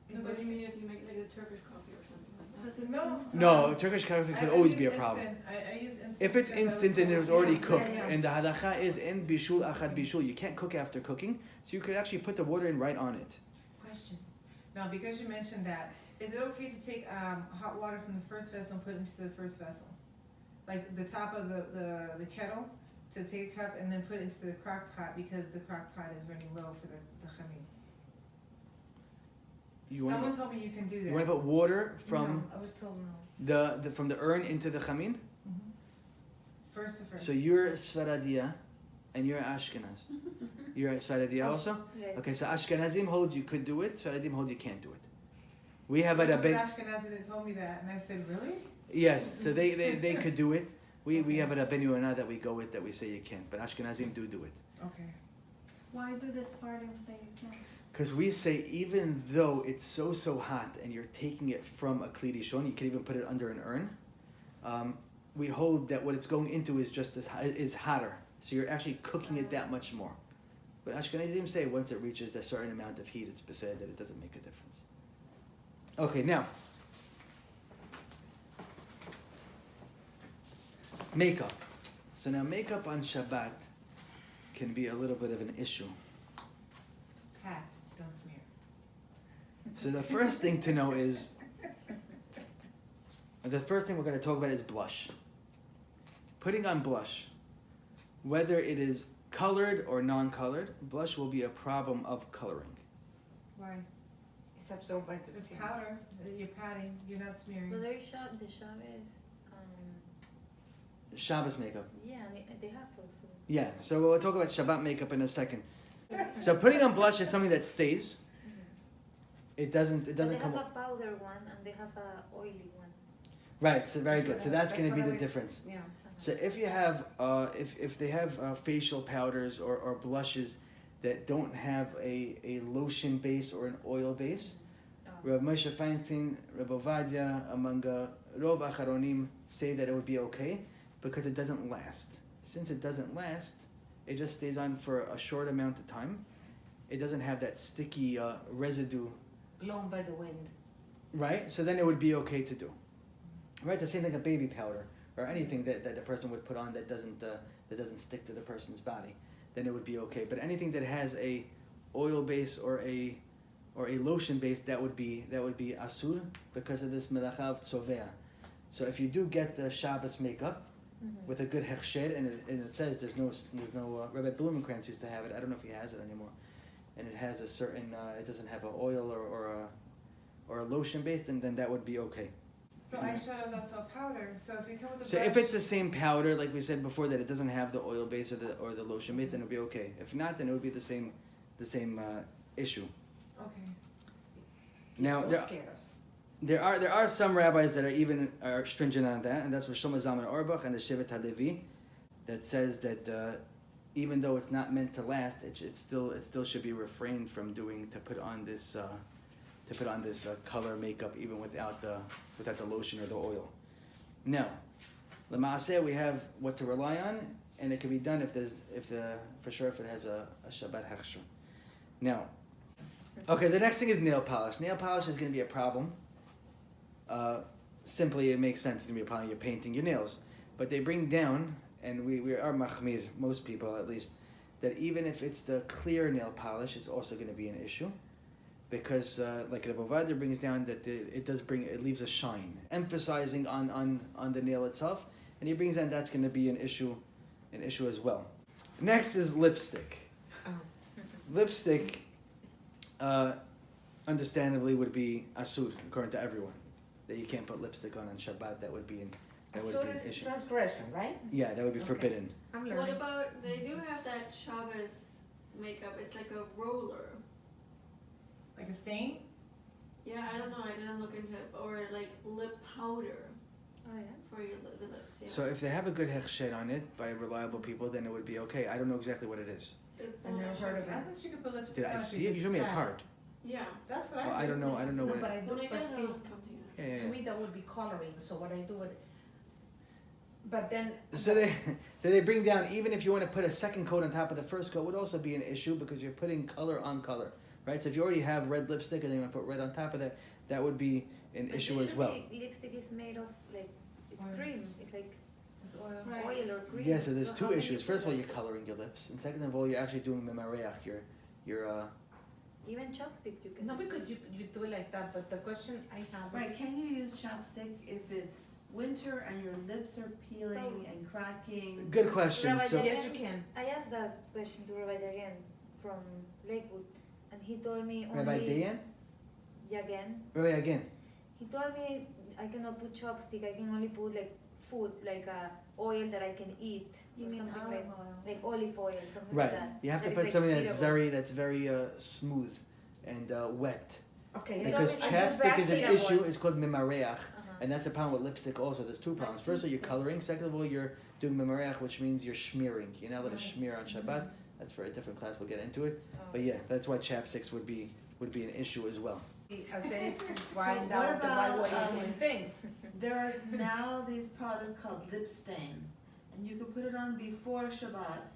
G: No, but you mean if you make like a Turkish coffee or something like that?
C: Because it's
D: No.
C: instant.
A: No, Turkish coffee could always be a problem.
D: I use instant.
A: If it's
D: because
A: instant and it was already
D: yeah,
A: cooked,
D: yeah.
A: and the halacha is in bishul achad bishul, you can't cook after cooking, so you could actually put the water in right on it.
D: Question. Now, because you mentioned that, is it okay to take hot water from the first vessel and put it into the first vessel? Like the top of the kettle, to take a cup and then put it into the crock pot because the crock pot is running low for the chamin.
A: You want
D: Someone told me you can do that.
A: you want to put water from
E: No, I was told no.
A: the from the urn into the chamin?
D: Mhm. First to first.
A: So you're Sfaradia and you're Ashkenaz. You're a Sfaradia also?
B: Yeah.
A: Okay, so Ashkenazim hold you could do it, Sfaradim hold you can't do it. We have a
D: It was
A: Rabbi.
D: Ashkenazi that told me that, and I said, really?
A: Yes, so they could do it. We have a Rabbeinu Yonah that we go with that we say you can't, but Ashkenazim do it.
D: Okay.
C: Why do the Sephardim say you can't?
A: Because we say even though it's so hot and you're taking it from a Kli Rishon, you can even put it under an urn. We hold that what it's going into is just is hotter, so you're actually cooking it that much more. But Ashkenazim say once it reaches a certain amount of heat, it's besed that it doesn't make a difference. Okay, now makeup. So now makeup on Shabbat can be a little bit of an issue.
D: Pat, don't smear.
A: So the first thing to know is, the first thing we're going to talk about is blush. Putting on blush, whether it is colored or non-colored, blush will be a problem of coloring.
D: Why?
E: It's absorbed by the
D: It's
E: skin.
D: powder, you're patting, you're not smearing.
B: But there is the Shabbos,
A: Shabbos makeup.
B: yeah, they have also.
A: Yeah, so we'll talk about Shabbat makeup in a second. So putting on blush is something that stays. It doesn't
B: They
A: come.
B: have a powder one and they have a oily one.
A: Right. So very good. So that's going to be
E: what I
A: the
E: was-
A: difference.
E: Yeah.
A: So if you have, if they have facial powders or blushes that don't have a lotion base or an oil base, Rav Moshe Feinstein, Rav Ovadia, among Rov Acharonim say that it would be okay because it doesn't last. Since it doesn't last, it just stays on for a short amount of time. It doesn't have that sticky residue,
E: Blown by the wind.
A: right? So then it would be okay to do. Right, the same thing like a baby powder or anything that a person would put on that doesn't stick to the person's body, then it would be okay. But anything that has a oil base or a lotion base, that would be asur because of this melacha of tzoveya. So if you do get the Shabbos makeup with a good hechsher, and it says there's no Rabbi Blumenkrantz used to have it. I don't know if he has it anymore, and it has a certain it doesn't have an oil or a lotion base, then that would be okay.
D: So eyeshadow is also a powder, so if you come with a
A: So
D: brush.
A: if it's the same powder, like we said before, that it doesn't have the oil base or the lotion base, then it'll be okay. If not, then it would be the same issue.
D: Okay.
A: Now
E: Don't scare us.
A: there are some rabbis that are stringent on that, and that's what Shlomo Zalman Auerbach and the Shevet HaLevi, that says that even though it's not meant to last, it still should be refrained from doing to put on this color makeup even without the lotion or the oil. Now, L'maaseh, we have what to rely on, and it can be done if it has a Shabbat hechsher. Now, okay, the next thing is nail polish. Nail polish is going to be a problem. Simply, it makes sense. It's going to be a problem. You're painting your nails. But they bring down, and we are machmir, most people at least, that even if it's the clear nail polish, it's also going to be an issue. Because, like Rabbi Ovadia brings down, that it leaves a shine, emphasizing on the nail itself. And he brings down that's going to be an issue as well. Next is lipstick.
E: Oh.
A: Lipstick, understandably, would be asur according to everyone. that you can't put lipstick on Shabbat. That would be an
E: So this is transgression, right?
A: Yeah, that would be
E: Okay.
A: forbidden.
E: I'm
G: What
E: learning.
G: about, they do have that Shabbos makeup, it's like a roller.
D: Like a stain?
G: Yeah, I don't know, I didn't look into it, or like lip powder
B: Oh, yeah.
G: for your the lips, yeah.
A: So if they have a good hechsher on it by reliable people, then it would be okay. I don't know exactly what it is.
G: It's
E: I
G: the one
E: never
G: I'm
E: heard of
G: working
D: I
G: on.
D: thought you could put lipstick
A: Did
D: on
A: I
D: if
A: see it? You
D: just
A: showed me a
D: had
A: card.
G: Yeah.
D: That's what
A: Oh,
D: I
A: I don't know. I don't know
E: No,
A: what
E: but
A: it.
E: I do,
G: When I
E: but
G: get it,
E: still,
G: I'll come to you.
A: Yeah, yeah,
E: to
A: yeah.
E: me that would be coloring, so what I do it. But then.
A: So they bring down, even if you want to put a second coat on top of the first coat, would also be an issue because you're putting color on color, right? So if you already have red lipstick and then you want to put red on top of that, that would be an
B: But
A: issue as well.
B: usually lipstick is made of like it's
D: Oil.
B: cream. It's like
D: It's oil.
G: Right.
B: oil or cream.
A: Yeah, so there's
B: how
A: two
B: can
A: issues.
B: you
A: First of all,
B: put,
A: you're coloring your lips, and second of all, you're actually doing memareach. You're
B: even chopstick you can.
E: No, because you do it like that, but the question I have is.
F: Right, can you use chopstick if it's winter and your lips are peeling and cracking?
A: good question.
B: Rabbi
A: So
E: Yes, you can.
B: I asked that question to Rabbi Dagan from Lakewood, and he told me only.
A: Rabbi Dayan,
B: Dagan.
A: Rabbi again.
B: He told me I cannot put chopstick. I can only put like food, like oil that I can eat.
C: You
B: or
C: mean
B: something
C: olive
B: like,
C: oil?
B: like olive oil, something
A: Right.
B: like that.
A: You have to
B: That is,
A: put
B: like,
A: something that's
B: eatable.
A: very smooth and wet.
E: Okay.
A: Because
B: always-
A: chapstick is an
E: That's the
A: issue.
E: one.
A: It's called memareach.
B: Uh-huh.
A: And that's the problem with lipstick also. There's two problems. First of all, you're coloring. Second of all, you're doing memareach, which means you're smearing. You're not allowed to smear on Shabbat. That's for a different class. We'll get into it. But yeah, that's why chapsticks would be an issue as well.
E: I say to find
F: So what
E: out the right
F: about,
E: way of doing things.
F: There are now these products called lip stain, and you can put it on before Shabbat,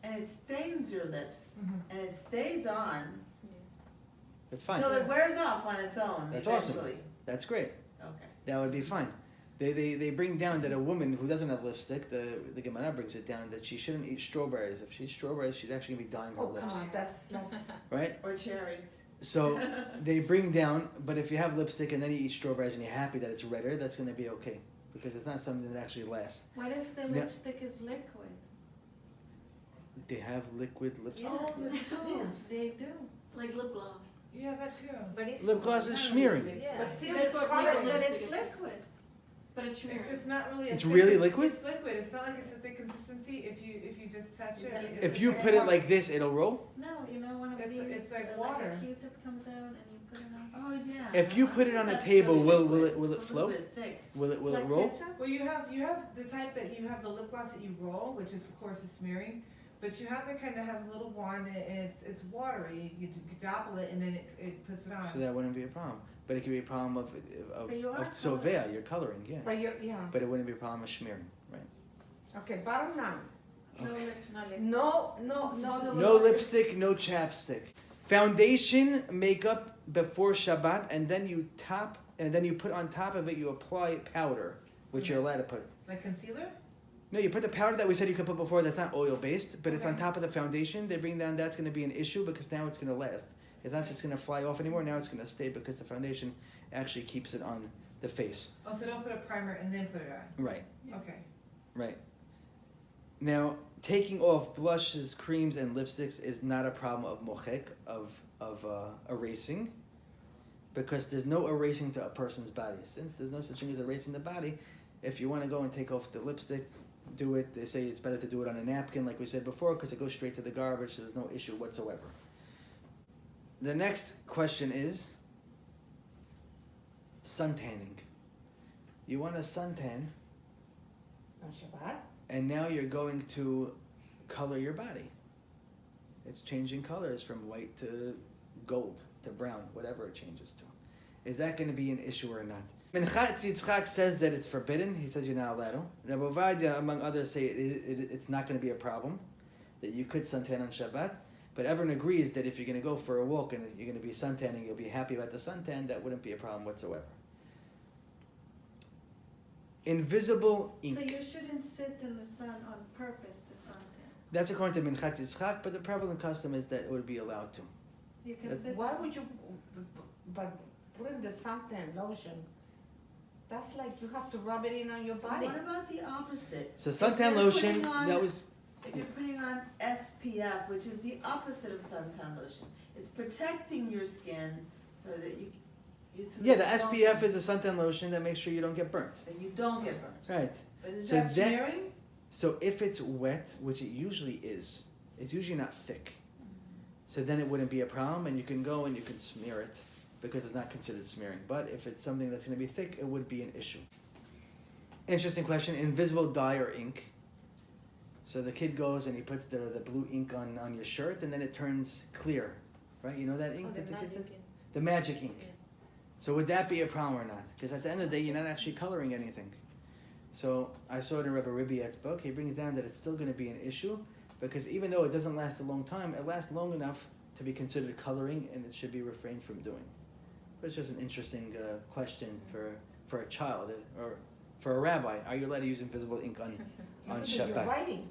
F: and it stains your lips, and it stays on,
A: That's fine.
F: so it wears off on its own
A: That's awesome.
F: eventually.
A: That's great.
F: Okay.
A: That would be fine. They bring down that a woman who doesn't have lipstick, the Gemara brings it down that she shouldn't eat strawberries. If she eats strawberries, she's actually gonna be dyeing her
E: Oh, come
A: lips,
E: on, that's,
A: right?
F: Or cherries.
A: So they bring down, but if you have lipstick and then you eat strawberries and you're happy that it's redder, that's gonna be okay because it's not something that actually lasts.
C: What if the
A: Yeah.
C: lipstick is liquid?
A: They have liquid lipstick.
F: Oh, the tubes.
C: They do.
G: Like lip gloss.
D: Yeah, that too.
B: But it's
A: Lip gloss is smearing.
B: Yeah.
E: but still
G: That's
E: it's
G: what
E: colored.
G: liquid
C: But
G: is.
C: it's liquid.
G: But it's smearing.
D: It's not really. a
A: It's
D: thick-
A: really liquid?
D: It's liquid. It's not like it's a thick consistency. If you just touch it. it's
A: If
D: the
A: you
D: same
A: put it
D: water.
A: like this, it'll roll.
C: No, you know one of
D: It's-
C: these.
D: it's like
C: a
D: water.
C: Q-tip comes out and you put it on.
F: Oh, yeah.
A: If you put it on a
F: That's
A: table,
F: really
A: will
F: liquid.
A: it will it
F: It's a
A: float?
F: little bit thick.
A: Will it
C: It's like
A: roll?
C: ketchup?
D: Well, you have the type that you have the lip gloss that you roll, which is of course is smearing, but you have the kind that has a little wand and it's watery. You dopple it and then it puts it on.
A: So that wouldn't be a problem. But it could be a problem of
C: But you are
A: tzoveya, you're coloring, yeah.
E: But you're, yeah,
A: But it wouldn't be a problem of smearing, right?
E: okay, bottom line.
C: No lips.
B: No lips.
A: No lipstick, no chapstick. Foundation, makeup before Shabbat, and then you put on top of it, you apply powder, which you're allowed to put.
D: Like concealer?
A: No, you put the powder that we said you could put before. That's not oil based, but it's on
D: Okay.
A: top of the foundation. They bring down that's going to be an issue because now it's going to last. It's not just going to fly off anymore. Now it's going to stay because the foundation actually keeps it on the face.
D: Oh, so don't put a primer and then put it on.
A: Right,
D: Okay.
A: right. Now taking off blushes, creams, and lipsticks is not a problem of mochek of erasing, because there's no erasing to a person's body. Since there's no such thing as erasing the body, if you want to go and take off the lipstick, do it. They say it's better to do it on a napkin, like we said before, because it goes straight to the garbage. So there's no issue whatsoever. The next question is suntanning. You want a suntan,
E: On Shabbat?
A: and now you're going to color your body. It's changing colors from white to gold to brown, whatever it changes to. Is that going to be an issue or not? Minchat Yitzchak says that it's forbidden. He says you're not allowed to. Rabbi Ovadia, among others, say it's not going to be a problem, that you could suntan on Shabbat. But everyone agrees that if you're going to go for a walk and you're going to be suntanning, you'll be happy about the suntan, that wouldn't be a problem whatsoever. Invisible ink.
C: So you shouldn't sit in the sun on purpose to suntan.
A: That's according to Minchat Yitzchak, but the prevalent custom is that it would be allowed to.
C: You can
A: That's-
C: sit.
E: Why would you, but putting the suntan lotion, that's like you have to rub it in on your
F: So
E: body.
F: what about the opposite?
A: So
F: If
A: suntan
F: you're
A: lotion,
F: putting on-
A: that was
F: If you're putting on SPF, which is the opposite of suntan lotion, it's protecting your skin so that you
A: Yeah, the SPF is a suntan lotion that makes sure you don't get burnt.
F: That you don't get burnt.
A: Right.
F: But is
A: So
F: that
A: that-
F: smearing?
A: So if it's wet, which it usually is, it's usually not thick. So then it wouldn't be a problem, and you can go and you can smear it because it's not considered smearing. But if it's something that's going to be thick, it would be an issue. Interesting question. Invisible dye or ink. So the kid goes and he puts the blue ink on your shirt, and then it turns clear, right? You know that ink
B: Oh,
A: that
B: the
A: the kids
B: magic
A: have?
B: ink.
A: The magic ink.
B: Yeah.
A: So would that be a problem or not? Because at the end of the day, you're not actually coloring anything. So I saw it in Rabbi Ribiat's book. He brings down that it's still going to be an issue because even though it doesn't last a long time, it lasts long enough to be considered coloring, and it should be refrained from doing. But it's just an interesting question for a child or for a rabbi. Are you allowed to use invisible ink on
E: Because you're
A: Shabbat?
E: writing.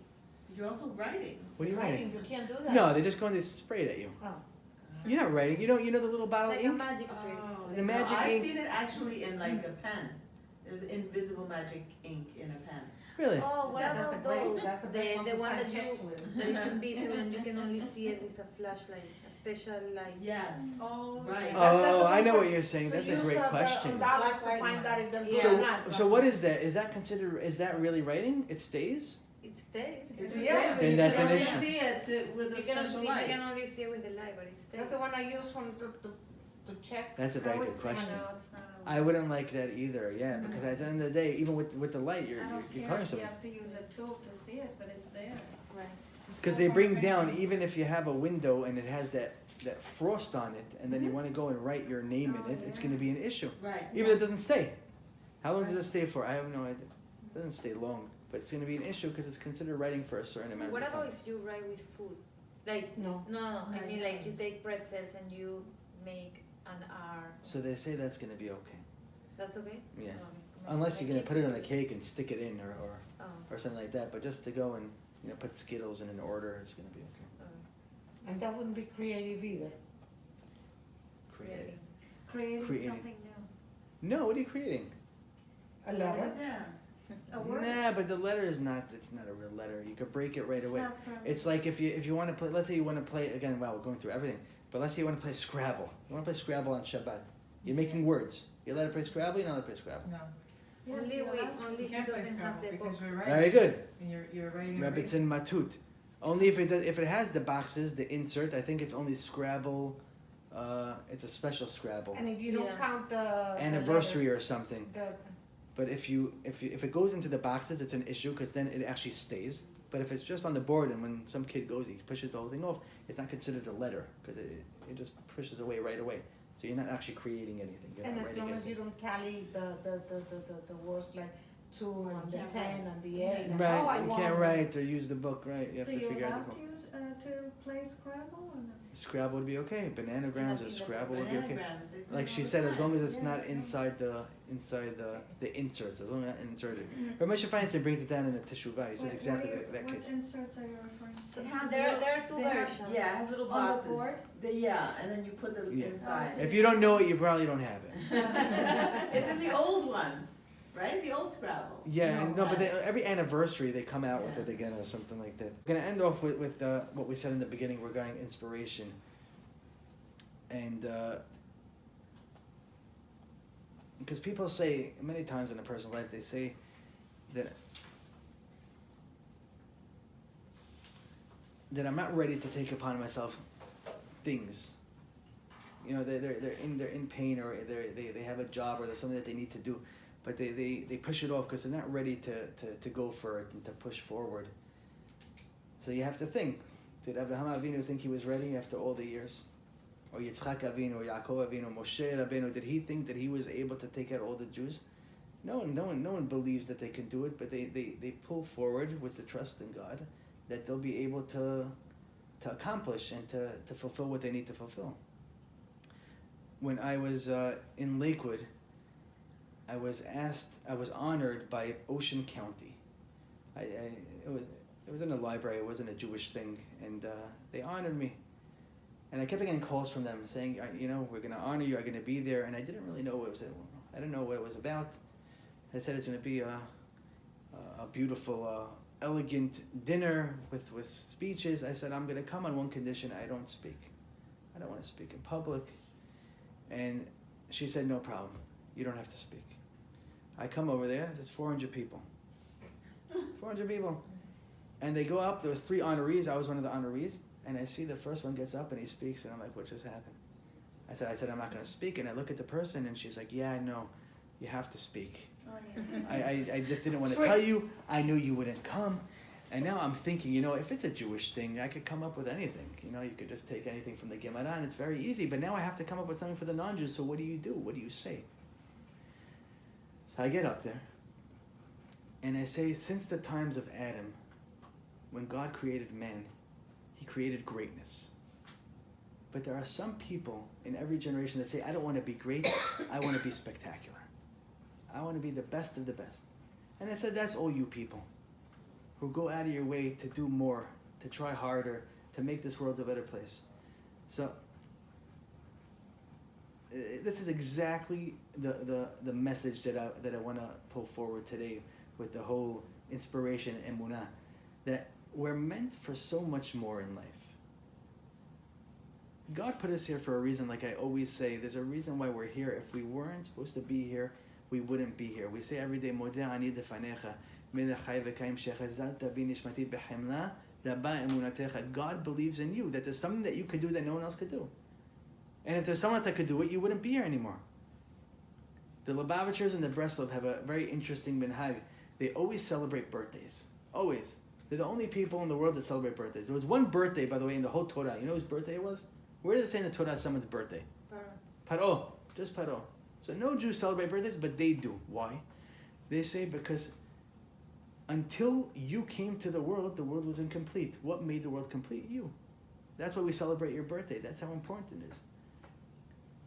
F: You're also writing.
A: What are you writing?
E: You can't do that.
A: No, they just go and they spray it at you.
E: Oh.
A: You're not writing. You know the little bottle
B: It's
A: of
B: like a
A: ink.
B: magic trick.
F: Oh,
A: The magic
F: I've
A: ink.
F: seen it actually in like a pen. There's invisible magic ink in a pen.
A: Really?
B: Oh, what
E: Yeah, that's
B: about
E: the great-
B: those?
E: that's the best one
B: The
E: to
B: one
E: sign
B: that you
E: checks with.
B: that is invisible and you can only see it with a flashlight, a special light.
F: Yes.
G: Oh.
F: Right.
E: That's
A: Oh,
E: the
A: I
E: one
A: know
E: for-
A: what you're saying.
E: to
A: That's a
E: use,
A: great
E: the
A: question.
E: dollars to find out if they're
B: Yeah.
E: good
A: So,
E: or not.
A: so what is that? Is that considered? Is that really writing? It stays.
B: It's there.
F: It's
B: there.
F: yeah, but
A: Then
F: you
A: that's
F: can
A: an
F: only
A: issue.
F: see it with a
B: You cannot
F: special
B: see. You
F: light.
B: can only see it with the light, but it's there.
E: That's the one I use to check.
A: That's a
C: I
A: very
C: would
A: good
C: say
A: question.
C: no, it's not allowed.
A: I wouldn't like that either. Yeah, because at the end of the day, even with the light, you're
C: I don't
A: you're
C: care
A: coloring
C: if you
A: something.
C: have to use a tool to see it, but it's there.
B: Right.
A: Because they bring down, even if you have a window and it has that frost on it, and then you want to go and write your name in
C: Oh,
A: it, it's
C: yeah.
A: going to be an issue.
F: Right.
A: Even if it doesn't stay. How long does it stay for? I have no idea. It doesn't stay long, but it's going to be an issue because it's considered writing for a certain amount
B: What
A: of
B: about
A: time.
B: if you write with food? Like
E: No.
B: no. I
F: Right.
B: mean like you take pretzels and you make an R.
A: So they say that's going to be okay.
B: That's okay.
A: Yeah.
B: Okay.
A: Unless you're going to
B: Like
A: put it on a
B: it's-
A: cake and stick it in
B: Oh.
A: or something like that. But just to go and put Skittles in an order, it's going to be okay.
B: Okay.
E: And that wouldn't be creative either.
A: Creative.
C: Creating
A: Creating.
C: something new.
A: No, what are you creating?
E: A
F: Is
E: letter.
F: that there?
C: A word.
A: Nah, but the letter is not. It's not a real letter. You could break it right
C: It's
A: away.
C: not permanent.
A: It's like if you want to play. Let's say you want to play again. Wow, we're going through everything. But let's say you want to play Scrabble. You want to play Scrabble on Shabbat. You're making words. You're allowed to play Scrabble. You're not allowed to play Scrabble.
D: No,
C: Yes,
B: only
C: you're
B: we
C: allowed to.
B: only
D: you
B: if
D: can't
B: it
D: play
B: doesn't have
D: Scrabble
B: the
D: because
B: box.
D: we're writing.
A: Very good.
D: And you're writing.
A: Rabbitzin Matut. Only if it has the boxes, the insert. I think it's only Scrabble. It's a special Scrabble.
E: And if you don't
B: Yeah.
E: count the
A: Anniversary or something.
E: the
A: But if it goes into the boxes, it's an issue because then it actually stays. But if it's just on the board and when some kid goes, he pushes the whole thing off, it's not considered a letter because it just pushes away right away. So you're not actually creating anything. You're
E: and
A: not
E: as
A: writing
E: long as
A: anything.
E: you don't tally the words like 2
F: Or
E: and
F: you
E: the
F: can't
E: 10
F: write.
E: and the 8. and,
A: Right,
E: oh, I
A: you
E: won.
A: can't write or use the book, right? You have
C: So
A: to
C: you're
A: figure out
C: allowed
A: the
C: to
A: book.
C: use to play Scrabble or not?
A: Scrabble would be okay. Bananagrams or Scrabble would be okay.
F: Bananagrams, they put
A: Like
F: it
A: she
F: all the
A: said, as
F: time.
A: long as it's
C: Yeah,
A: not
C: yeah.
A: inside the inserts, as long as not inserted. But Moshe Feinstein brings it down in the teshuvah. He says exactly that
C: What
A: case.
C: inserts are you referring to?
F: It has
B: There
F: little-
B: are two
F: they have-
B: versions.
F: Yeah, it has little
C: On the
F: boxes.
C: board?
F: Yeah, and then you put the
A: Yeah.
F: inside.
C: Oh,
A: If you don't know it, you probably don't have it.
F: It's in the old ones, right? The old Scrabble.
A: Yeah, and
F: No,
A: no, but every anniversary they come out with
F: Yeah.
A: it again or something like that. We're gonna end off with what we said in the beginning regarding inspiration, and because people say many times in a person's life they say that I'm not ready to take upon myself things. You know, they're in pain or they have a job or there's something that they need to do, but they push it off because they're not ready to go for it and to push forward. So you have to think, did Avraham Avinu think he was ready after all the years? Or Yitzchak Avinu, or Yaakov Avinu, Moshe Rabbeinu, did he think that he was able to take out all the Jews? No one believes that they can do it, but they pull forward with the trust in God that they'll be able to accomplish and to fulfill what they need to fulfill. When I was in Lakewood, I was honored by Ocean County. It was in a library. It wasn't a Jewish thing, and they honored me. And I kept getting calls from them saying, we're going to honor you. I'm going to be there. And I didn't really know what it was. I didn't know what it was about. They said it's going to be a beautiful, elegant dinner with speeches. I said, I'm going to come on one condition. I don't speak. I don't want to speak in public. And she said, no problem. You don't have to speak. I come over there, there's 400 people. 400 people. And they go up, there was 3 honorees, I was one of the honorees, and I see the first one gets up and he speaks, and I'm like, what just happened? I said, I'm not going to speak, and I look at the person, and she's like, yeah, I know, you have to speak.
C: Oh, yeah.
A: I just didn't want to tell you, I knew you wouldn't come. And now I'm thinking, if it's a Jewish thing, I could come up with anything. You could just take anything from the Gemara, and it's very easy. But now I have to come up with something for the non-Jews, so what do you do? What do you say? So I get up there, and I say, since the times of Adam, when God created man, he created greatness. But there are some people in every generation that say, I don't want to be great, I want to be spectacular. I want to be the best of the best. And I said, that's all you people who go out of your way to do more, to try harder, to make this world a better place. So this is exactly the message that I want to pull forward today with the whole inspiration and emunah, that we're meant for so much more in life. God put us here for a reason. Like I always say, there's a reason why we're here. If we weren't supposed to be here, we wouldn't be here. We say every day, Modeh ani defanecha, melech chai v'kaim shechazalta bi nishmati b'chemla rabba emunatecha. God believes in you, that there's something that you could do that no one else could do. And if there's someone else that could do it, you wouldn't be here anymore. The Lubavitchers and the Breslov have a very interesting minhag. They always celebrate birthdays. Always. They're the only people in the world that celebrate birthdays. There was one birthday, by the way, in the whole Torah. You know whose birthday it was? Where does it say in the Torah someone's birthday? Paro. Just Paro. So no Jews celebrate birthdays, but they do. Why? They say because until you came to the world was incomplete. What made the world complete? You. That's why we celebrate your birthday. That's how important it is.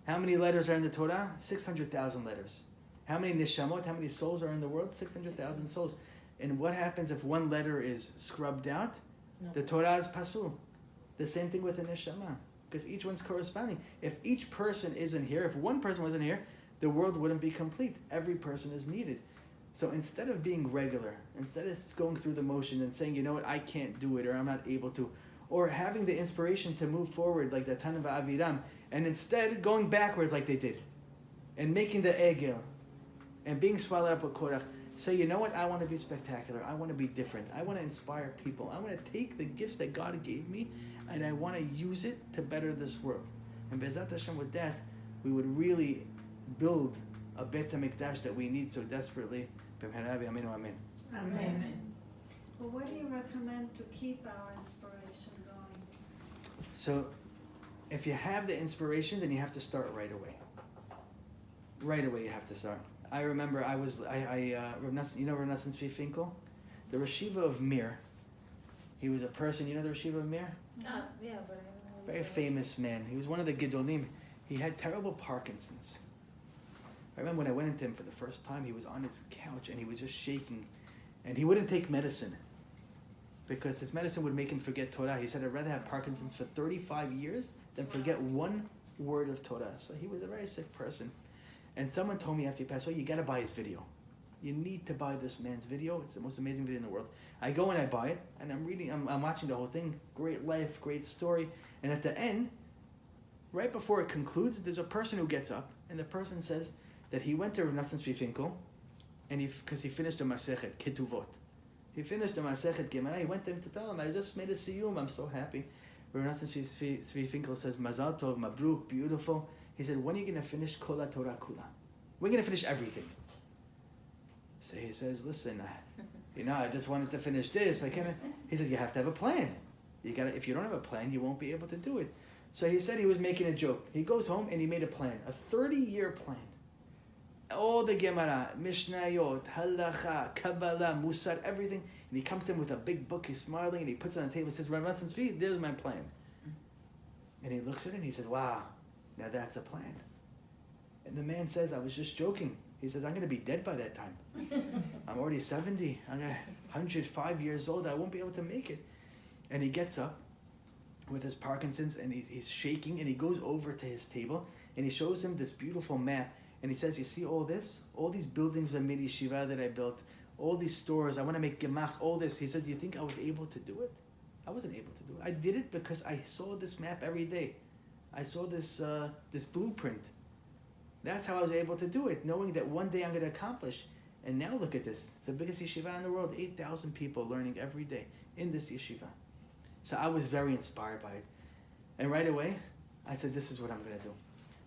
A: How many letters are in the Torah? 600,000 letters. How many neshamot, how many souls are in the world? 600,000 souls. And what happens if one letter is scrubbed out? No. The Torah is pasul. The same thing with the neshama, because each one's corresponding. If each person isn't here, if one person wasn't here, the world wouldn't be complete. Every person is needed. So instead of being regular, instead of going through the motion and saying, you know what, I can't do it, or I'm not able to, or having the inspiration to move forward like the Tana V'Aviram, and instead going backwards like they did, and making the egel, and being swallowed up with Korach, say, you know what, I want to be spectacular, I want to be different, I want to inspire people, I want to take the gifts that God gave me, and I want to use it to better this world. And Be'ezat Hashem, with that, we would really build a Bet HaMikdash that we need so desperately. Amen.
E: Amen.
C: Well, what do you recommend to keep our inspiration going?
A: So, if you have the inspiration, then you have to start right away. Right away, you have to start. I remember Rav Nosson, you know Rav Nosson Tzvi Finkel? The Reshiva of Mir. He was a person, you know the Reshiva of Mir?
B: Yeah, but I don't know.
A: Very famous man. He was one of the Gedolim. He had terrible Parkinson's. I remember when I went into him for the first time, he was on his couch and he was just shaking. And he wouldn't take medicine because his medicine would make him forget Torah. He said, I'd rather have Parkinson's for 35 years than forget one word of Torah. So he was a very sick person. And someone told me after he passed away, you got to buy his video. You need to buy this man's video. It's the most amazing video in the world. I go and I buy it, and I'm watching the whole thing. Great life, great story. And at the end, right before it concludes, there's a person who gets up, and the person says that he went to Rav Nosson Tzvi Finkel, and because he finished the Masechet Ketuvot. He finished the Masechet Gemara. He went to him to tell him, I just made a siyum. I'm so happy. Rav Nosson Tzvi Finkel says, Mazal Tov, Mabruk, beautiful. He said, when are you going to finish Kol HaTorah Kula? We're going to finish everything. So he says, listen, I just wanted to finish this. He said, you have to have a plan. If you don't have a plan, you won't be able to do it. So he said he was making a joke. He goes home and he made a plan, a 30-year plan. All the Gemara, Mishnayot, Halacha, Kabbalah, Musar, everything. And he comes to him with a big book. He's smiling and he puts it on the table and says, Rav Nosson Tzvi, there's my plan. And he looks at it and he says, wow, now that's a plan. And the man says, I was just joking. He says, I'm going to be dead by that time. I'm already 70. I'm 105 years old. I won't be able to make it. And he gets up with his Parkinson's and he's shaking and he goes over to his table and he shows him this beautiful map. And he says, you see all this? All these buildings of Midi Shiva that I built, all these stores, I want to make gemachs, all this. He says, you think I was able to do it? I wasn't able to do it. I did it because I saw this map every day. I saw this blueprint. That's how I was able to do it, knowing that one day I'm going to accomplish. And now look at this. It's the biggest yeshiva in the world. 8,000 people learning every day in this yeshiva. So I was very inspired by it. And right away, I said, this is what I'm going to do.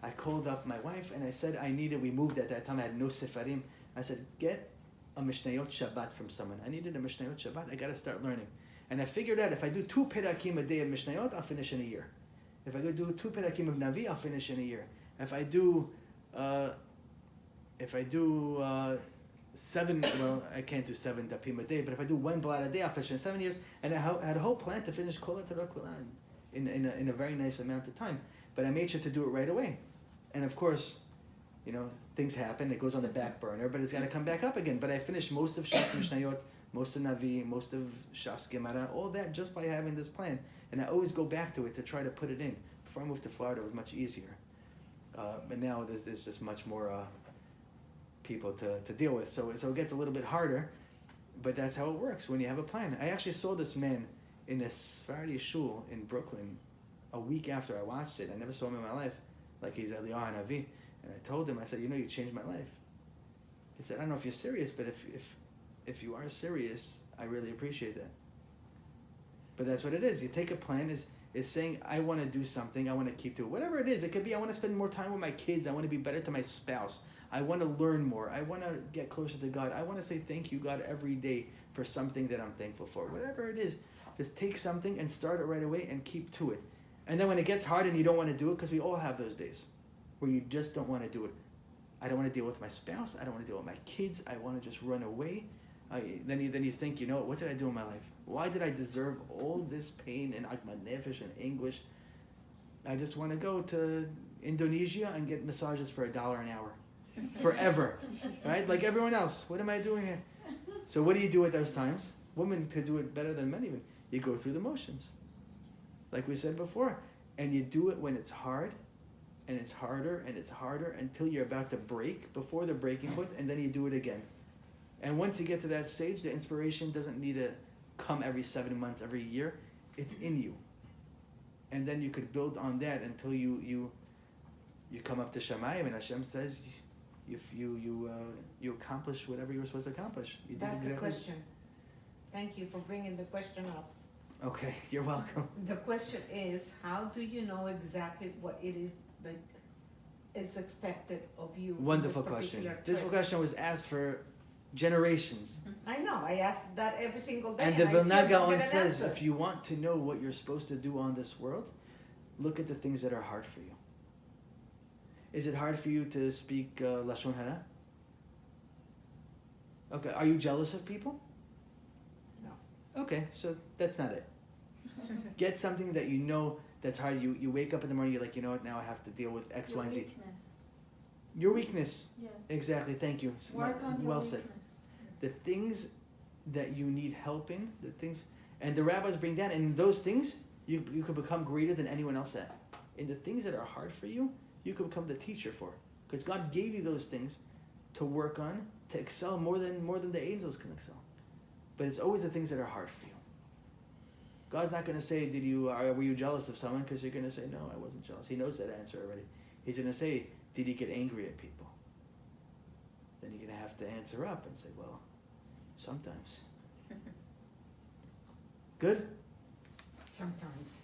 A: I called up my wife and I said we moved at that time, I had no sefarim. I said, get a Mishnayot Shabbat from someone. I needed a Mishnayot Shabbat. I got to start learning. And I figured out if I do 2 perakim a day of Mishnayot, I'll finish in a year. If I go do 2 perakim of Navi, I'll finish in a year. If I do 7, well, I can't do 7 dapim a day, but if I do 1 blot a day, I'll finish in 7 years. And I had a whole plan to finish Kol HaTorah Kulan in a very nice amount of time. But I made sure to do it right away. And of course, things happen. It goes on the back burner, but it's got to come back up again. But I finished most of Shas Mishnayot, most of Navi, most of Shas Gemara, all that just by having this plan. And I always go back to it to try to put it in. Before I moved to Florida, it was much easier. But now there's just much more people to deal with. So it gets a little bit harder, but that's how it works when you have a plan. I actually saw this man in a Sephardi shul in Brooklyn a week after I watched it. I never saw him in my life. Like he's Eliyahu Hanavi. And I told him, I said, you changed my life. He said, I don't know if you're serious, but if you are serious, I really appreciate that. But that's what it is. You take a plan is saying, I want to do something, I want to keep doing whatever it is. It could be, I want to spend more time with my kids, I want to be better to my spouse, I want to learn more, I want to get closer to God, I want to say thank you, God, every day for something that I'm thankful for. Whatever it is, just take something and start it right away and keep to it. And then when it gets hard and you don't want to do it, because we all have those days where you just don't want to do it. I don't want to deal with my spouse, I don't want to deal with my kids, I want to just run away. Then you think, what did I do in my life? Why did I deserve all this pain and agmad nefesh and anguish? I just want to go to Indonesia and get massages for $1 an hour. Forever. Right? Like everyone else. What am I doing here? So what do you do at those times? Women could do it better than men even. You go through the motions. Like we said before. And you do it when it's hard. And it's harder and it's harder until you're about to break, before the breaking point, and then you do it again. And once you get to that stage, the inspiration doesn't need to come every 7 months, every year. It's in you. And then you could build on that until you come up to Shamayim, and Hashem says you accomplish whatever you were supposed to accomplish. You did
E: That's
A: exactly.
E: the question. Thank you for bringing the question up.
A: Okay, you're welcome.
E: The question is, how do you know exactly what it is that is expected of you?
A: Wonderful question. This question was asked for generations.
E: I know, I asked that every single day.
A: And the
E: I still
A: Vilna
E: don't get
A: Gaon
E: an
A: says,
E: answer.
A: if you want to know what you're supposed to do on this world, look at the things that are hard for you. Is it hard for you to speak Lashon Hara? Okay, are you jealous of people?
E: No.
A: Okay, so that's not it. Get something that you know that's hard. You wake up in the morning, you're like, you know what, now I have to deal with X, Y, and Z.
C: Weakness.
A: Your weakness.
C: Yeah.
A: Exactly, thank you.
C: Work on your
A: well
C: weakness.
A: said. The things that you need help in, the things, and the rabbis bring down, and those things, you could become greater than anyone else at. In the things that are hard for you, you could become the teacher for. Because God gave you those things to work on, to excel more than the angels can excel. But it's always the things that are hard for you. God's not going to say, were you jealous of someone? Because you're going to say, no, I wasn't jealous. He knows that answer already. He's going to say, did you get angry at people? Then you're going to have to answer up and say, well, sometimes. Good?
E: Sometimes.